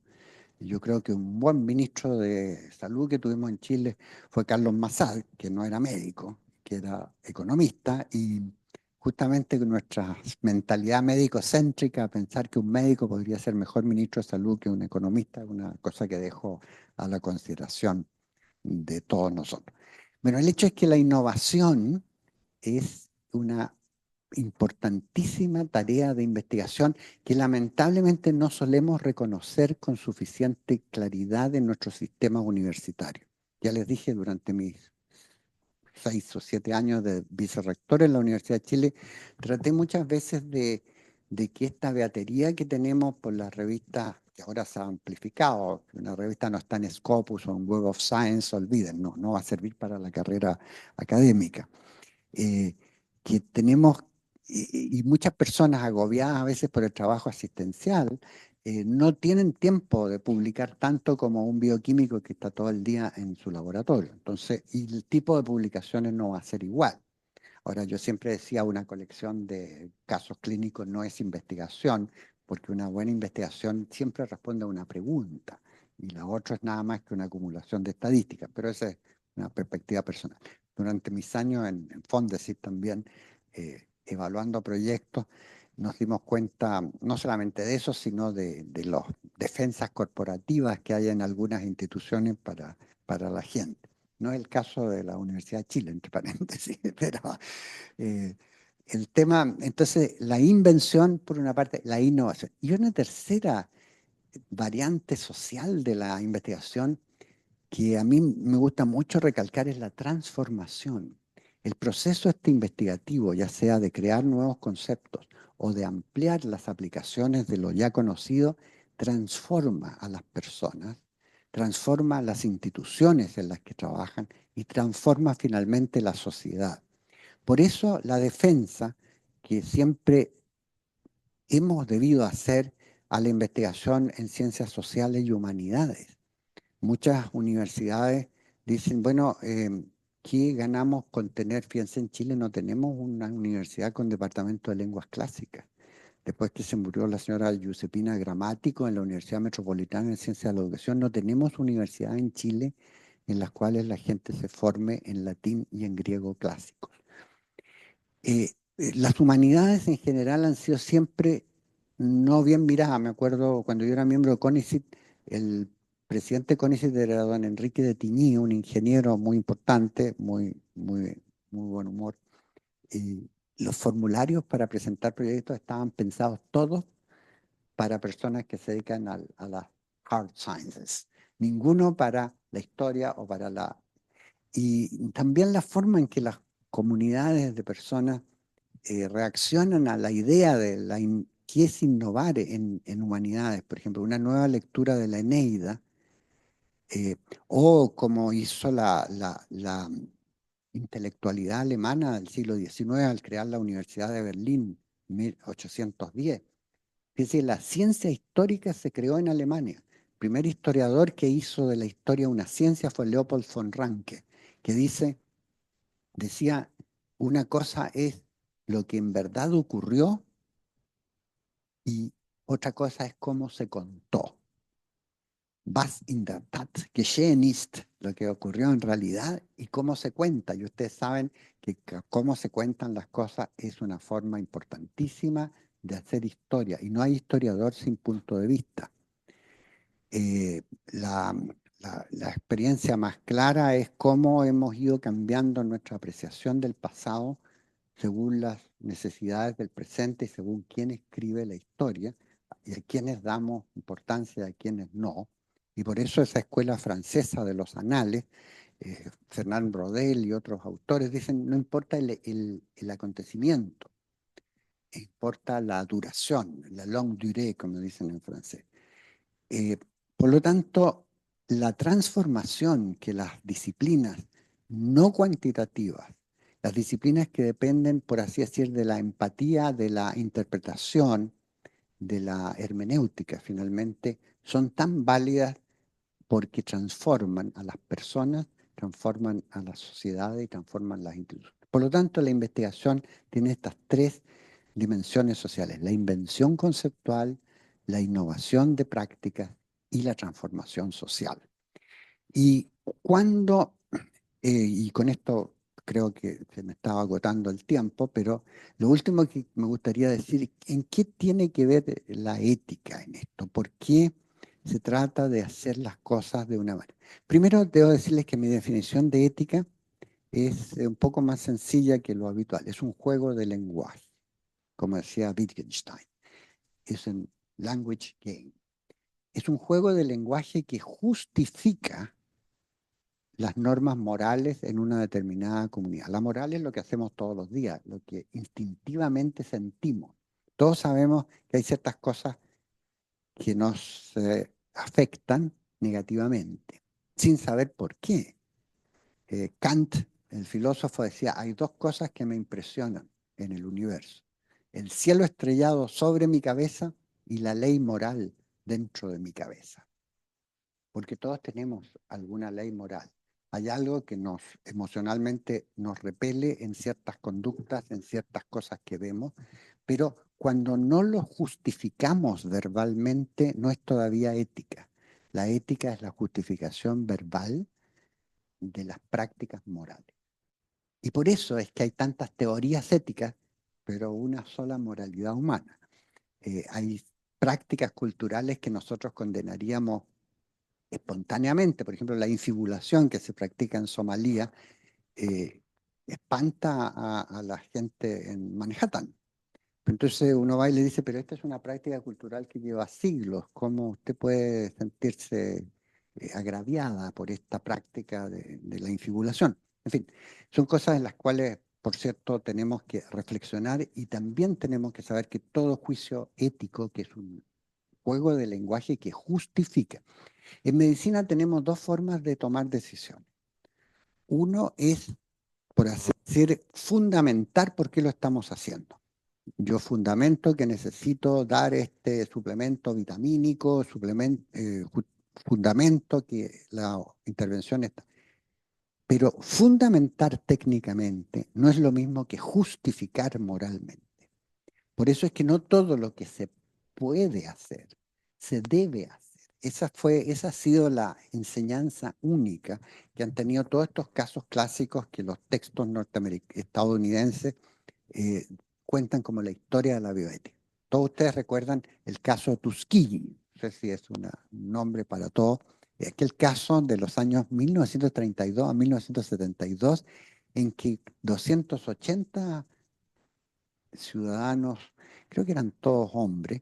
Yo creo que un buen ministro de salud que tuvimos en Chile fue Carlos Massad, que no era médico, que era economista, y justamente con nuestra mentalidad médico-céntrica, pensar que un médico podría ser mejor ministro de salud que un economista, es una cosa que dejo a la consideración de todos nosotros. Bueno, el hecho es que la innovación es una importantísima tarea de investigación que lamentablemente no solemos reconocer con suficiente claridad en nuestro sistema universitario. Ya les dije, durante mis 6 o 7 años de vicerrector en la Universidad de Chile, traté muchas veces de que esta beatería que tenemos por las revistas, que ahora se ha amplificado, que una revista no está en Scopus o en Web of Science, olviden, no va a servir para la carrera académica. Que tenemos, y muchas personas agobiadas a veces por el trabajo asistencial, no tienen tiempo de publicar tanto como un bioquímico que está todo el día en su laboratorio. Entonces, y el tipo de publicaciones no va a ser igual. Ahora, yo siempre decía, una colección de casos clínicos no es investigación, porque una buena investigación siempre responde a una pregunta, y la otra es nada más que una acumulación de estadísticas, pero esa es una perspectiva personal. Durante mis años en Fondesit también, evaluando proyectos, nos dimos cuenta no solamente de eso, sino de las defensas corporativas que hay en algunas instituciones para la gente. No es el caso de la Universidad de Chile, entre paréntesis, pero eh, el tema, entonces, la invención por una parte, la innovación. Y una tercera variante social de la investigación que a mí me gusta mucho recalcar es la transformación. El proceso este investigativo, ya sea de crear nuevos conceptos o de ampliar las aplicaciones de lo ya conocido, transforma a las personas, transforma las instituciones en las que trabajan y transforma finalmente la sociedad. Por eso la defensa que siempre hemos debido hacer a la investigación en ciencias sociales y humanidades. Muchas universidades dicen, bueno, ¿qué ganamos con tener? Fíjense, en Chile no tenemos una universidad con departamento de lenguas clásicas. Después que se murió la señora Giuseppina Gramático en la Universidad Metropolitana de Ciencias de la Educación, no tenemos universidad en Chile en las cuales la gente se forme en latín y en griego clásico. Las humanidades en general han sido siempre no bien miradas. Me acuerdo cuando yo era miembro de CONICET, el presidente de CONICET era don Enrique de Tiñí, un ingeniero muy importante, muy buen humor. Y los formularios para presentar proyectos estaban pensados todos para personas que se dedican a las hard sciences, ninguno para la historia o para la... Y también la forma en que las comunidades de personas reaccionan a la idea de qué es innovar en humanidades. Por ejemplo, una nueva lectura de la Eneida, o como hizo la intelectualidad alemana del siglo XIX al crear la Universidad de Berlín en 1810. Es decir, la ciencia histórica se creó en Alemania. El primer historiador que hizo de la historia una ciencia fue Leopold von Ranke, que decía, una cosa es lo que en verdad ocurrió y otra cosa es cómo se contó. Was in der Tat geschehen ist, lo que ocurrió en realidad y cómo se cuenta. Y ustedes saben que cómo se cuentan las cosas es una forma importantísima de hacer historia. Y no hay historiador sin punto de vista. Eh, la, la experiencia más clara es cómo hemos ido cambiando nuestra apreciación del pasado según las necesidades del presente y según quién escribe la historia y a quienes damos importancia y a quienes no. Y por eso esa escuela francesa de los anales, Fernand Braudel y otros autores dicen, no importa el acontecimiento, importa la duración, la longue durée, como dicen en francés. Eh, por lo tanto, la transformación que las disciplinas no cuantitativas, las disciplinas que dependen, por así decir, de la empatía, de la interpretación, de la hermenéutica, finalmente, son tan válidas porque transforman a las personas, transforman a la sociedad y transforman las instituciones. Por lo tanto, la investigación tiene estas tres dimensiones sociales: la invención conceptual, la innovación de prácticas y la transformación social. Y cuando, y con esto creo que se me estaba agotando el tiempo, pero lo último que me gustaría decir, ¿en qué tiene que ver la ética en esto? ¿Por qué se trata de hacer las cosas de una manera? Primero, debo decirles que mi definición de ética es un poco más sencilla que lo habitual, es un juego de lenguaje. como decía Wittgenstein. Es un language game. Es un juego de lenguaje que justifica las normas morales en una determinada comunidad. La moral es lo que hacemos todos los días, lo que instintivamente sentimos. Todos sabemos que hay ciertas cosas que nos afectan negativamente, sin saber por qué. Kant, el filósofo, decía, hay dos cosas que me impresionan en el universo: el cielo estrellado sobre mi cabeza y la ley moral dentro de mi cabeza. Porque todos tenemos alguna ley moral. Hay algo que nos emocionalmente nos repele en ciertas conductas, en ciertas cosas que vemos, pero cuando no lo justificamos verbalmente, no es todavía ética. La ética es la justificación verbal de las prácticas morales. Y por eso es que hay tantas teorías éticas, pero una sola moralidad humana. Hay prácticas culturales que nosotros condenaríamos espontáneamente. Por ejemplo, la infibulación que se practica en Somalia espanta a la gente en Manhattan. Entonces uno va y le dice, pero esta es una práctica cultural que lleva siglos. ¿Cómo usted puede sentirse agraviada por esta práctica de la infibulación? En fin, son cosas en las cuales, por cierto, tenemos que reflexionar, y también tenemos que saber que todo juicio ético, que es un juego de lenguaje que justifica. En medicina tenemos dos formas de tomar decisiones. Uno es, por así decir, fundamentar por qué lo estamos haciendo. Yo fundamento que necesito dar este suplemento vitamínico, fundamento que la intervención está. Pero fundamentar técnicamente no es lo mismo que justificar moralmente. Por eso es que no todo lo que se puede hacer se debe hacer. Esa ha sido la enseñanza única que han tenido todos estos casos clásicos que los textos estadounidenses eh, cuentan como la historia de la bioética. Todos ustedes recuerdan el caso Tuskegee, no sé si es un nombre para todos, aquel caso de los años 1932 a 1972, en que 280 ciudadanos, creo que eran todos hombres,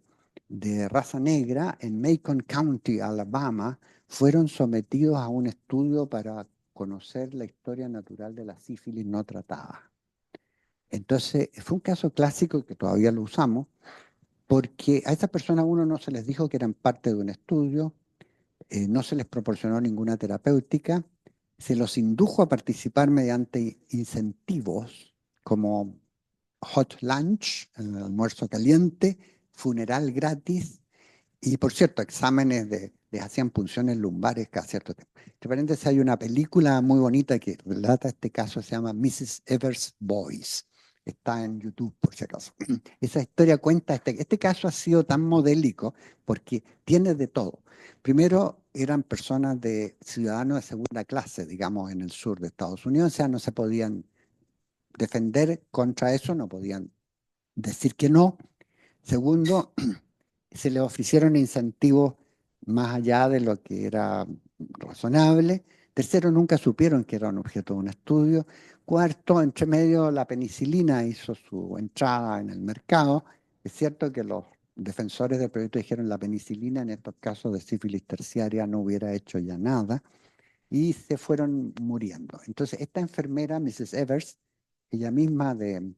de raza negra en Macon County, Alabama, fueron sometidos a un estudio para conocer la historia natural de la sífilis no tratada. Entonces, fue un caso clásico que todavía lo usamos, porque a estas personas uno no se les dijo que eran parte de un estudio, no se les proporcionó ninguna terapéutica, se los indujo a participar mediante incentivos como hot lunch, almuerzo caliente, funeral gratis, y por cierto, exámenes les hacían punciones lumbares cada cierto tiempo. Entre paréntesis, hay una película muy bonita que relata este caso, se llama Mrs. Evers' Boys. Está en YouTube, por si acaso. Esa historia cuenta, este caso ha sido tan modélico porque tiene de todo. Primero, eran personas ciudadanos de segunda clase, digamos, en el sur de Estados Unidos, o sea, no se podían defender contra eso, no podían decir que no. Segundo, se les ofrecieron incentivos más allá de lo que era razonable. Tercero, nunca supieron que era un objeto de un estudio. Cuarto, entre medio, la penicilina hizo su entrada en el mercado. Es cierto que los defensores del proyecto dijeron la penicilina en estos casos de sífilis terciaria no hubiera hecho ya nada, y se fueron muriendo. Entonces, esta enfermera, Mrs. Evers, ella misma de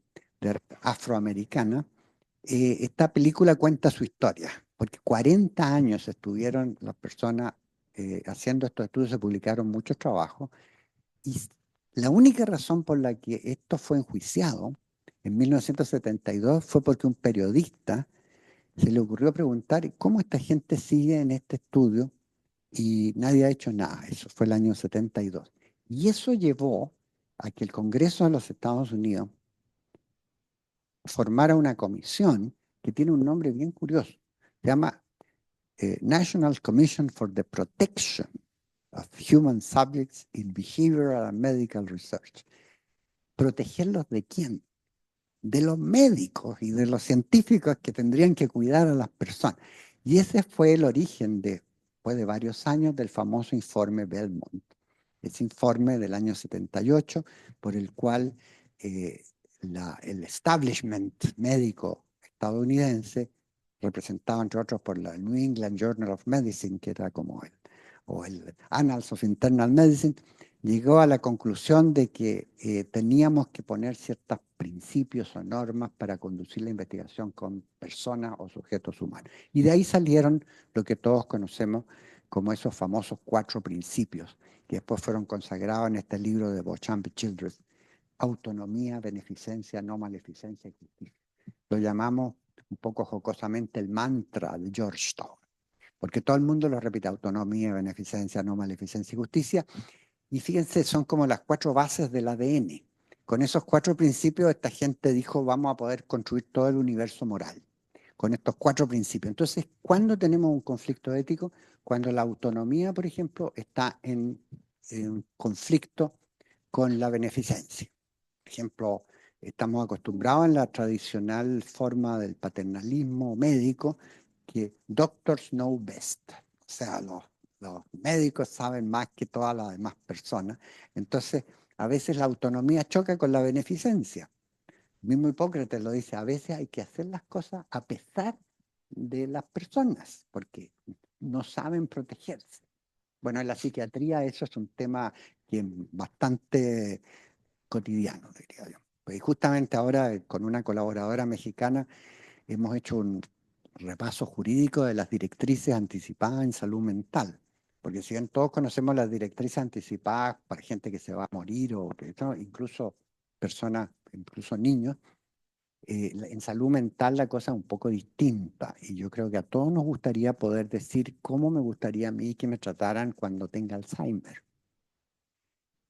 afroamericana, esta película cuenta su historia, porque 40 años estuvieron las personas haciendo estos estudios, se publicaron muchos trabajos, y la única razón por la que esto fue enjuiciado en 1972 fue porque un periodista se le ocurrió preguntar cómo esta gente sigue en este estudio y nadie ha hecho nada. Eso fue el año 72. Y eso llevó a que el Congreso de los Estados Unidos formara una comisión que tiene un nombre bien curioso. Se llama National Commission for the Protection of Human Subjects in Behavioral and Medical Research. ¿Protegerlos de quién? De los médicos y de los científicos que tendrían que cuidar a las personas. Y ese fue el origen, después de varios años, del famoso informe Belmont. Ese informe del año 78, por el cual el establishment médico estadounidense, representado entre otros por la New England Journal of Medicine, que era como o el Annals of Internal Medicine, llegó a la conclusión de que teníamos que poner ciertos principios o normas para conducir la investigación con personas o sujetos humanos. Y de ahí salieron lo que todos conocemos como esos famosos 4 principios, que después fueron consagrados en este libro de Beauchamp y Childress: autonomía, beneficencia, no maleficencia y justicia. Lo llamamos un poco jocosamente el mantra de Georgetown, porque todo el mundo lo repite: autonomía, beneficencia, no maleficencia y justicia. Y fíjense, son como las 4 bases del ADN. Con esos 4 principios, esta gente dijo: vamos a poder construir todo el universo moral con estos 4 principios. Entonces, ¿cuándo tenemos un conflicto ético? Cuando la autonomía, por ejemplo, está en conflicto con la beneficencia. Por ejemplo, estamos acostumbrados en la tradicional forma del paternalismo médico que doctors know best. O sea, los médicos saben más que todas las demás personas. Entonces, a veces la autonomía choca con la beneficencia. Mismo Hipócrates lo dice: a veces hay que hacer las cosas a pesar de las personas, porque no saben protegerse. Bueno, en la psiquiatría eso es un tema que es bastante cotidiano, diría yo. Pues justamente ahora, con una colaboradora mexicana, hemos hecho un repaso jurídico de las directrices anticipadas en salud mental. Porque si bien todos conocemos las directrices anticipadas para gente que se va a morir o que, ¿no?, incluso personas, incluso niños, en salud mental la cosa es un poco distinta. Y yo creo que a todos nos gustaría poder decir cómo me gustaría a mí que me trataran cuando tenga Alzheimer.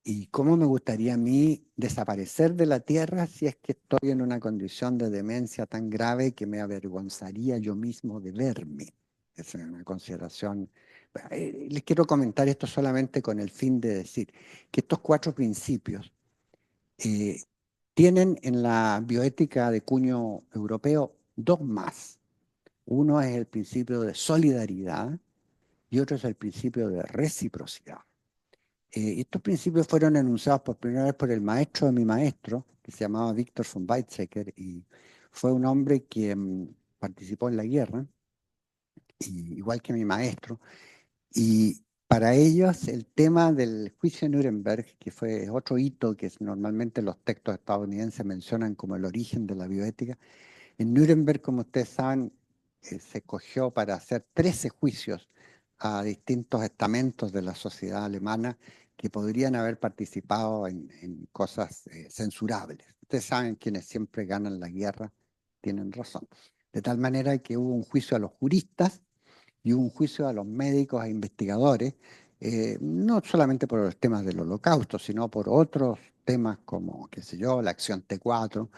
Y cómo me gustaría a mí desaparecer de la tierra si es que estoy en una condición de demencia tan grave que me avergonzaría yo mismo de verme. Esa es una consideración. Les quiero comentar esto solamente con el fin de decir que estos 4 principios eh, tienen en la bioética de cuño europeo 2 más. Uno es el principio de solidaridad y otro es el principio de reciprocidad. Estos principios fueron enunciados por primera vez por el maestro de mi maestro, que se llamaba Victor von Weizsäcker, y fue un hombre que participó en la guerra, igual que mi maestro. Y para ellos el tema del juicio de Nuremberg, que fue otro hito que normalmente los textos estadounidenses mencionan como el origen de la bioética, en Nuremberg, como ustedes saben, se escogió para hacer 13 juicios a distintos estamentos de la sociedad alemana que podrían haber participado en cosas censurables. Ustedes saben, quienes siempre ganan la guerra tienen razón. De tal manera que hubo un juicio a los juristas y un juicio a los médicos e investigadores, no solamente por los temas del Holocausto, sino por otros temas como, qué sé yo, la acción T4,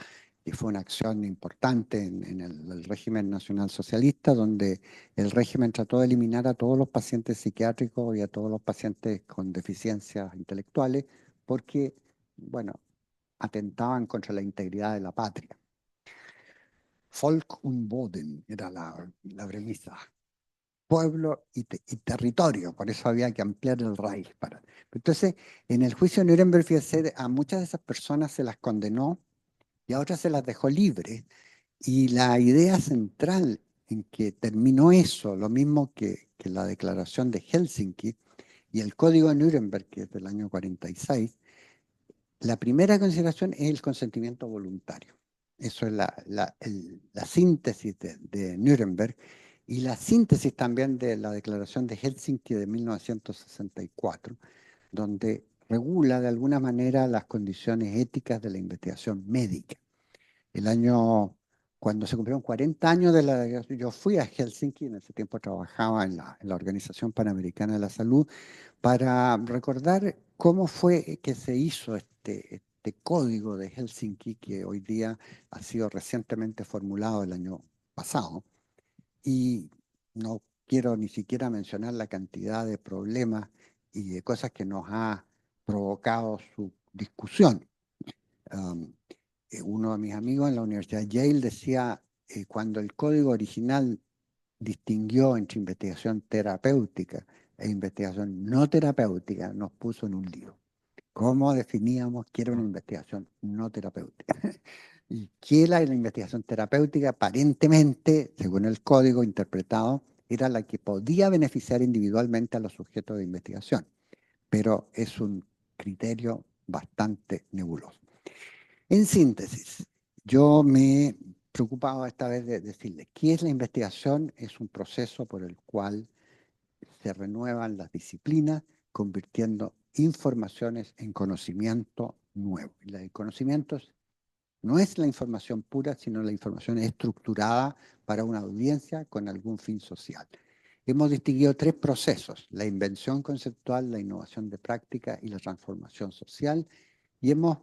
que fue una acción importante en el régimen nacional socialista, donde el régimen trató de eliminar a todos los pacientes psiquiátricos y a todos los pacientes con deficiencias intelectuales, porque, bueno, atentaban contra la integridad de la patria. Volk und Boden era la premisa: pueblo y territorio, por eso había que ampliar el Reich. Entonces, en el juicio de Nuremberg, fíjense, a muchas de esas personas se las condenó y a otras se las dejó libres. Y la idea central en que terminó eso, lo mismo que la declaración de Helsinki y el Código de Nuremberg, que es del año 46, la primera consideración es el consentimiento voluntario. Eso es la síntesis de Nuremberg y la síntesis también de la declaración de Helsinki de 1964, donde regula de alguna manera las condiciones éticas de la investigación médica. Cuando se cumplieron 40 años yo fui a Helsinki, en ese tiempo trabajaba en la Organización Panamericana de la Salud, para recordar cómo fue que se hizo este código de Helsinki, que hoy día ha sido recientemente formulado el año pasado. Y no quiero ni siquiera mencionar la cantidad de problemas y de cosas que nos ha provocado su discusión. Uno de mis amigos en la Universidad de Yale decía, cuando el código original distinguió entre investigación terapéutica e investigación no terapéutica, nos puso en un lío. ¿Cómo definíamos qué era una investigación no terapéutica? Y que la investigación terapéutica, aparentemente, según el código interpretado, era la que podía beneficiar individualmente a los sujetos de investigación, pero es un criterio bastante nebuloso. En síntesis, yo me he preocupado esta vez de decirles, ¿qué es la investigación? Es un proceso por el cual se renuevan las disciplinas, convirtiendo informaciones en conocimiento nuevo. Y el conocimiento no es la información pura, sino la información estructurada para una audiencia con algún fin social. Hemos distinguido tres procesos: la invención conceptual, la innovación de práctica y la transformación social, y hemos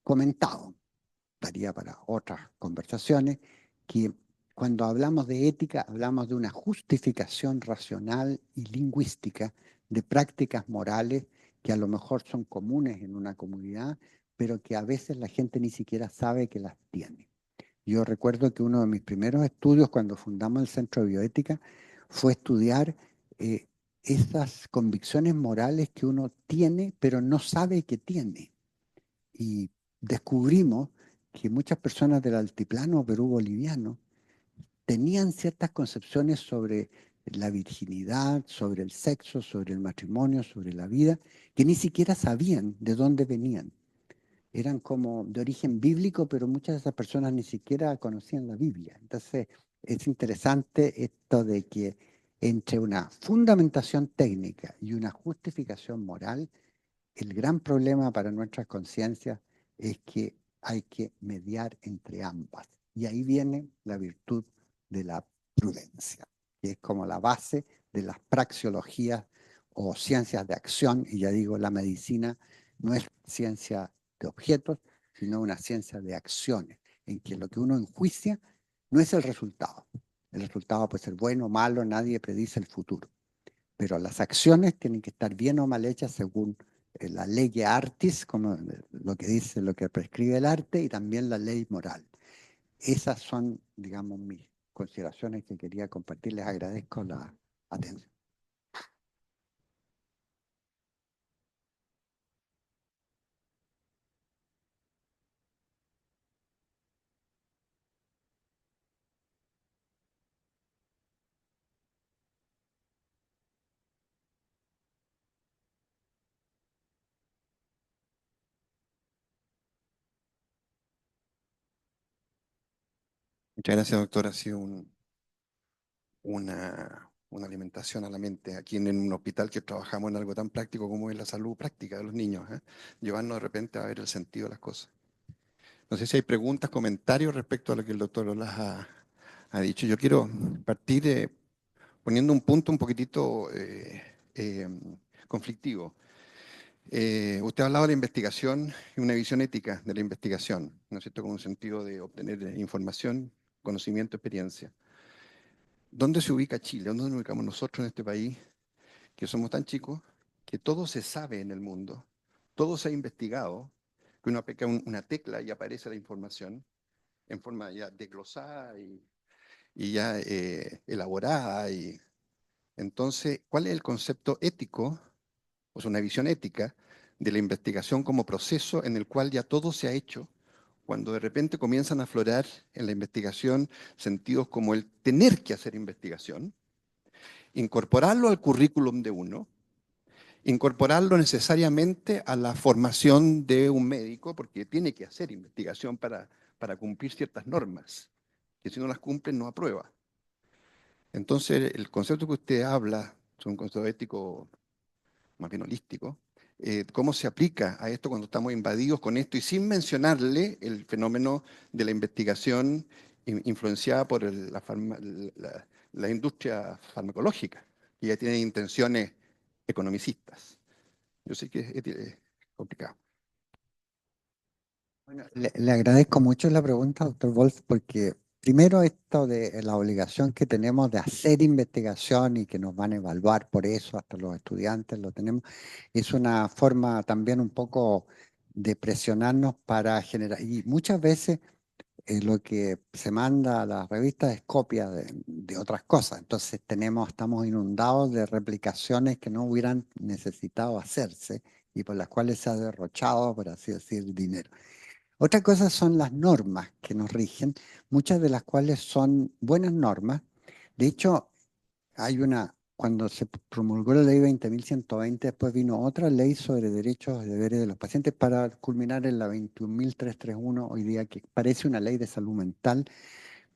comentado, daría para otras conversaciones, que cuando hablamos de ética, hablamos de una justificación racional y lingüística de prácticas morales que a lo mejor son comunes en una comunidad, pero que a veces la gente ni siquiera sabe que las tiene. Yo recuerdo que uno de mis primeros estudios cuando fundamos el Centro de Bioética fue estudiar esas convicciones morales que uno tiene, pero no sabe que tiene. Y descubrimos que muchas personas del altiplano Perú-boliviano tenían ciertas concepciones sobre la virginidad, sobre el sexo, sobre el matrimonio, sobre la vida, que ni siquiera sabían de dónde venían. Eran como de origen bíblico, pero muchas de esas personas ni siquiera conocían la Biblia. Entonces, es interesante esto de que entre una fundamentación técnica y una justificación moral, el gran problema para nuestras conciencias es que hay que mediar entre ambas. Y ahí viene la virtud de la prudencia, que es como la base de las praxeologías o ciencias de acción. Y ya digo, la medicina no es ciencia de objetos, sino una ciencia de acciones, en que lo que uno enjuicia no es el resultado. El resultado puede ser bueno o malo, nadie predice el futuro. Pero las acciones tienen que estar bien o mal hechas según la ley artis, como lo que dice, lo que prescribe el arte, y también la ley moral. Esas son, digamos, mis consideraciones que quería compartir. Les agradezco la atención. Muchas gracias, doctor. Ha sido una alimentación a la mente aquí en un hospital que trabajamos en algo tan práctico como es la salud práctica de los niños, ¿eh? Llevarnos de repente a ver el sentido de las cosas. No sé si hay preguntas, comentarios respecto a lo que el doctor Olas ha dicho. Yo quiero partir poniendo un punto un poquitito eh, conflictivo. Usted ha hablado de la investigación y una visión ética de la investigación, ¿no es cierto? Con un sentido de obtener información, conocimiento, experiencia. ¿Dónde se ubica Chile? ¿Dónde nos ubicamos nosotros en este país, que somos tan chicos, que todo se sabe en el mundo, todo se ha investigado, que uno aplica una tecla y aparece la información en forma ya desglosada y ya elaborada? Y entonces, ¿cuál es el concepto ético, o sea, una visión ética de la investigación como proceso en el cual ya todo se ha hecho, cuando de repente comienzan a aflorar en la investigación sentidos como el tener que hacer investigación, incorporarlo al currículum de uno, incorporarlo necesariamente a la formación de un médico, porque tiene que hacer investigación para cumplir ciertas normas, que si no las cumple no aprueba? Entonces, el concepto que usted habla es un concepto ético más bien holístico. ¿Cómo se aplica a esto cuando estamos invadidos con esto y sin mencionarle el fenómeno de la investigación influenciada por la industria farmacológica, que ya tiene intenciones economicistas? Yo sé que es complicado. Bueno, le agradezco mucho la pregunta, doctor Wolf, porque primero esto de la obligación que tenemos de hacer investigación y que nos van a evaluar por eso, hasta los estudiantes lo tenemos, es una forma también un poco de presionarnos para generar, y muchas veces lo que se manda a las revistas es copia de otras cosas, entonces estamos inundados de replicaciones que no hubieran necesitado hacerse y por las cuales se ha derrochado, por así decir, dinero. Otra cosa son las normas que nos rigen, muchas de las cuales son buenas normas. De hecho, cuando se promulgó la ley 20.120, después vino otra ley sobre derechos y deberes de los pacientes para culminar en la 21.331 hoy día, que parece una ley de salud mental,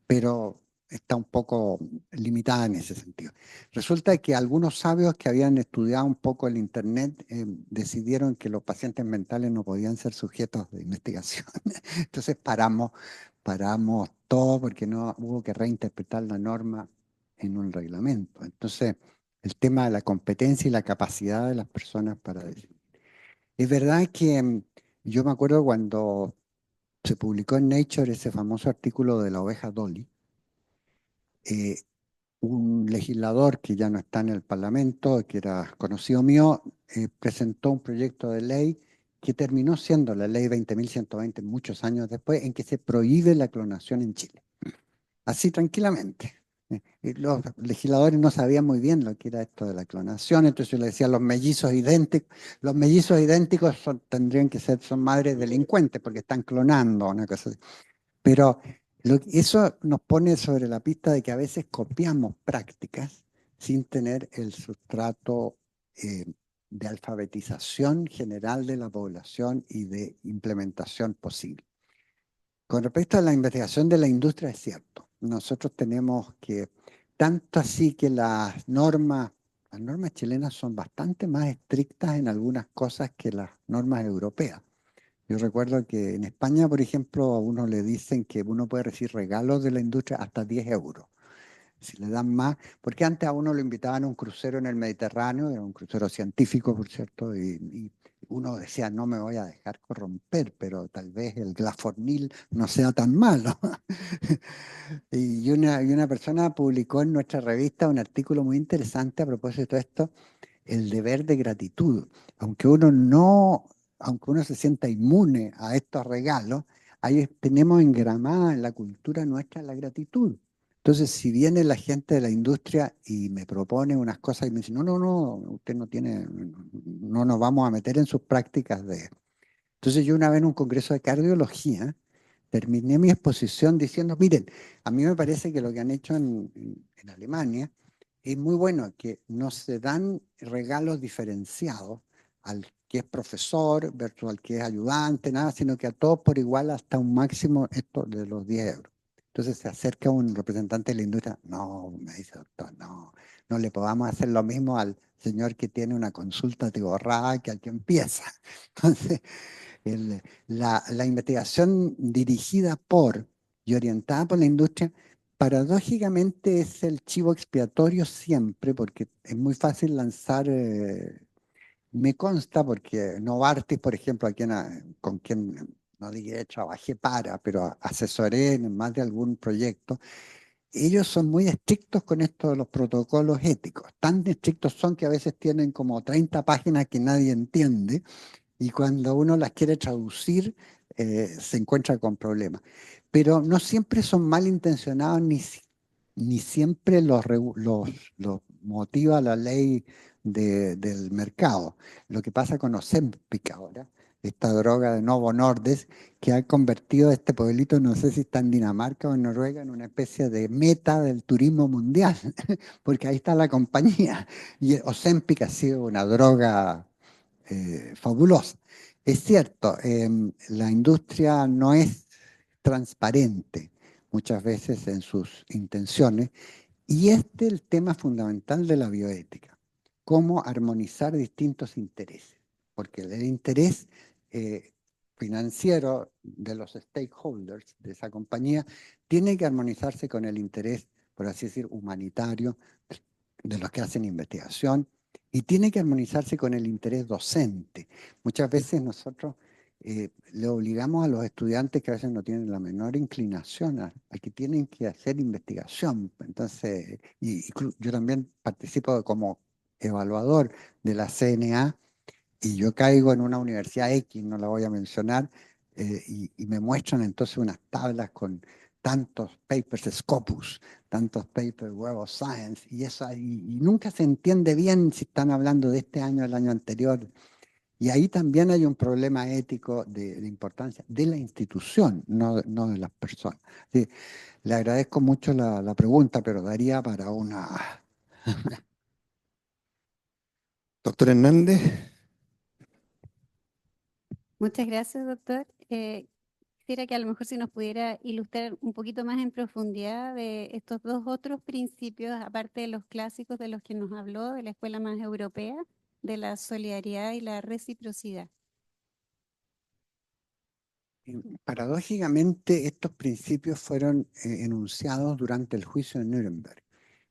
pero está un poco limitada en ese sentido. Resulta que algunos sabios que habían estudiado un poco el Internet decidieron que los pacientes mentales no podían ser sujetos de investigación. Entonces paramos todo porque no hubo que reinterpretar la norma en un reglamento. Entonces, el tema de la competencia y la capacidad de las personas para decidir. Es verdad que yo me acuerdo cuando se publicó en Nature ese famoso artículo de la oveja Dolly, eh, un legislador que ya no está en el Parlamento, que era conocido mío, presentó un proyecto de ley que terminó siendo la ley 20.120 muchos años después, en que se prohíbe la clonación en Chile. Así tranquilamente. Y los legisladores no sabían muy bien lo que era esto de la clonación, entonces le decían los mellizos idénticos tendrían que ser, son madres delincuentes porque están clonando, una cosa así. Pero eso nos pone sobre la pista de que a veces copiamos prácticas sin tener el sustrato de alfabetización general de la población y de implementación posible. Con respecto a la investigación de la industria, es cierto. Nosotros tenemos que, tanto así que las normas chilenas son bastante más estrictas en algunas cosas que las normas europeas. Yo recuerdo que en España, por ejemplo, a uno le dicen que uno puede recibir regalos de la industria hasta 10 euros. Si le dan más, porque antes a uno lo invitaban a un crucero en el Mediterráneo, era un crucero científico, por cierto, y uno decía, no me voy a dejar corromper, pero tal vez el glafornil no sea tan malo. Y una persona publicó en nuestra revista un artículo muy interesante a propósito de esto, el deber de gratitud. Aunque uno no, aunque uno se sienta inmune a estos regalos, ahí tenemos engramada en la cultura nuestra la gratitud. Entonces, si viene la gente de la industria y me propone unas cosas y me dice, no, no, no, usted no tiene, no nos vamos a meter en sus prácticas de... Entonces yo una vez en un congreso de cardiología terminé mi exposición diciendo, miren, a mí me parece que lo que han hecho en Alemania es muy bueno, que no se dan regalos diferenciados al que es profesor versus al que es ayudante, nada, sino que a todos por igual hasta un máximo esto de los 10 euros. Entonces se acerca un representante de la industria, no, me dice doctor, no, no le podamos hacer lo mismo al señor que tiene una consulta tiborrada que al que empieza. Entonces, la investigación dirigida por y orientada por la industria, paradójicamente es el chivo expiatorio siempre, porque es muy fácil lanzar, me consta, porque Novartis, por ejemplo, con quien no dije trabajé pero asesoré en más de algún proyecto, ellos son muy estrictos con esto de los protocolos éticos. Tan estrictos son que a veces tienen como 30 páginas que nadie entiende, y cuando uno las quiere traducir, se encuentra con problemas. Pero no siempre son malintencionados ni siempre los motiva la ley del mercado. Lo que pasa con Ozempic ahora, esta droga de Novo Nordisk, que ha convertido este pueblito, no sé si está en Dinamarca o en Noruega, en una especie de meta del turismo mundial, porque ahí está la compañía. Y Ozempic ha sido una droga fabulosa. Es cierto, la industria no es transparente muchas veces en sus intenciones, y este es el tema fundamental de la bioética, cómo armonizar distintos intereses, porque el interés financiero de los stakeholders de esa compañía tiene que armonizarse con el interés, por así decir, humanitario de los que hacen investigación, y tiene que armonizarse con el interés docente. Muchas veces nosotros le obligamos a los estudiantes que a veces no tienen la menor inclinación a que tienen que hacer investigación. Entonces, yo también participo como evaluador de la CNA, y yo caigo en una universidad X, no la voy a mencionar, y me muestran entonces unas tablas con tantos papers Scopus, tantos papers Web of Science, y nunca se entiende bien si están hablando de este año o el año anterior. Y ahí también hay un problema ético de importancia de la institución, no de las personas. Sí, le agradezco mucho la pregunta, pero daría para una... Doctor Hernández. Muchas gracias, doctor. Quisiera que a lo mejor si nos pudiera ilustrar un poquito más en profundidad de estos dos otros principios, aparte de los clásicos de los que nos habló, de la escuela más europea, de la solidaridad y la reciprocidad. Paradójicamente, estos principios fueron enunciados durante el juicio de Nuremberg.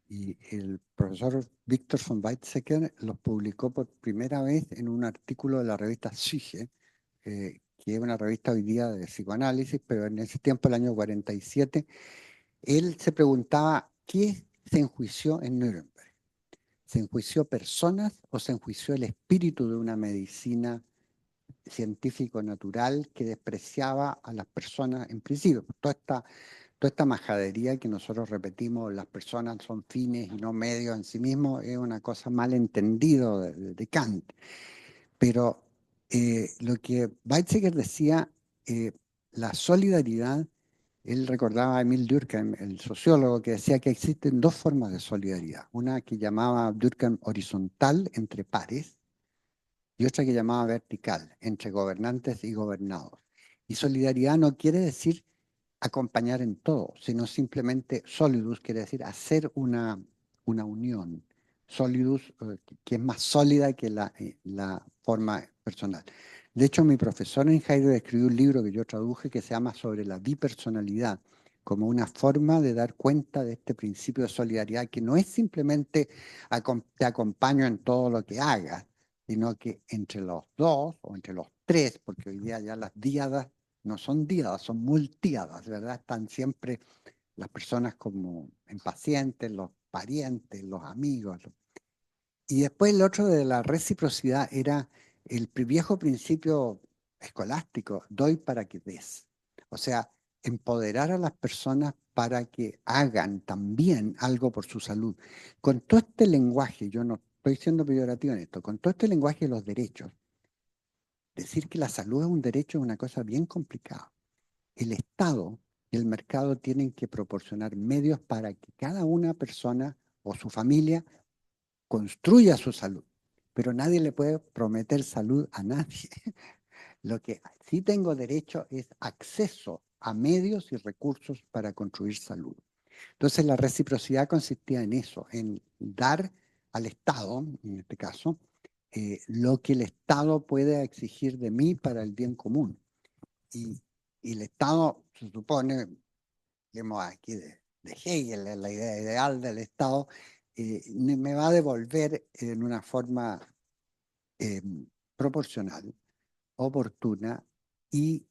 Y el profesor Victor von Weizsäcker los publicó por primera vez en un artículo de la revista Psyche, que es una revista hoy día de psicoanálisis, pero en ese tiempo, el año 47, él se preguntaba qué se enjuició en Nuremberg. ¿Se enjuició personas o se enjuició el espíritu de una medicina científico-natural que despreciaba a las personas en principio? Toda esta majadería que nosotros repetimos, las personas son fines y no medios en sí mismos, es una cosa mal entendido de Kant. Pero lo que Weizsäcker decía, la solidaridad, él recordaba a Emil Durkheim, el sociólogo, que decía que existen dos formas de solidaridad. Una que llamaba Durkheim horizontal, entre pares, y otra que llamaba vertical, entre gobernantes y gobernados. Y solidaridad no quiere decir acompañar en todo, sino simplemente solidus, quiere decir hacer una unión. Solidus, que es más sólida que la forma personal. De hecho, mi profesor en Heidelberg escribió un libro que yo traduje que se llama Sobre la bipersonalidad, como una forma de dar cuenta de este principio de solidaridad, que no es simplemente te acompaño en todo lo que hagas, sino que entre los dos o entre los tres, porque hoy día ya las díadas no son díadas, son multíadas, ¿verdad? Están siempre las personas como impacientes, los parientes, los amigos. Y después el otro de la reciprocidad era el viejo principio escolástico, doy para que des. O sea, empoderar a las personas para que hagan también algo por su salud. Con todo este lenguaje, yo no estoy siendo peyorativo en esto, con todo este lenguaje de los derechos, decir que la salud es un derecho es una cosa bien complicada. El Estado y el mercado tienen que proporcionar medios para que cada una persona o su familia construya su salud, pero nadie le puede prometer salud a nadie. Lo que sí tengo derecho es acceso a medios y recursos para construir salud. Entonces la reciprocidad consistía en eso, en dar al Estado, en este caso, lo que el Estado puede exigir de mí para el bien común. Y, y el Estado, se supone, digamos aquí de Hegel, la idea ideal del Estado, me va a devolver en una forma eh, proporcional, oportuna y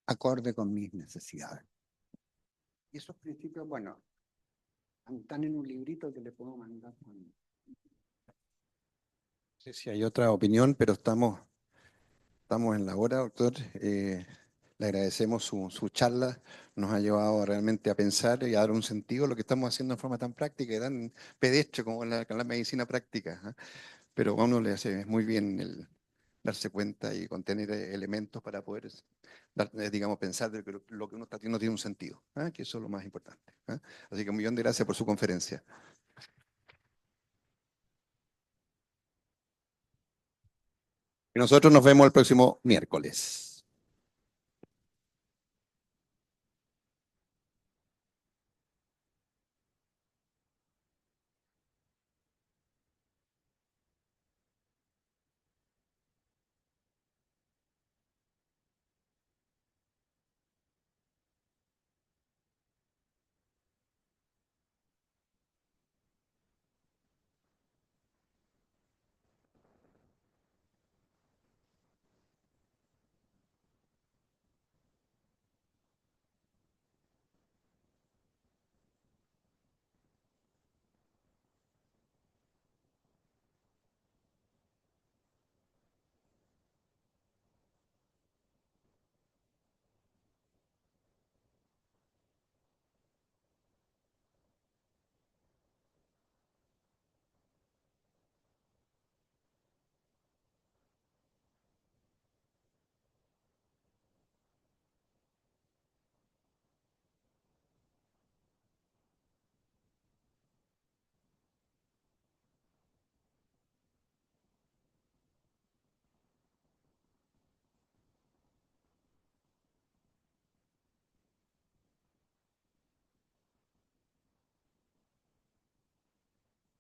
acorde con mis necesidades. Y esos principios, bueno, están en un librito que le puedo mandar. No sé si hay otra opinión, pero estamos en la hora, doctor. Le agradecemos su charla. Nos ha llevado realmente a pensar y a dar un sentido a lo que estamos haciendo en forma tan práctica y tan pedestre como con la medicina práctica. ¿Ah? Pero a uno le hace muy bien el darse cuenta y contener elementos para poder, digamos, pensar de que lo que uno está haciendo tiene un sentido, ¿ah? Que eso es lo más importante. ¿Ah? Así que un millón de gracias por su conferencia. Y nosotros nos vemos el próximo miércoles.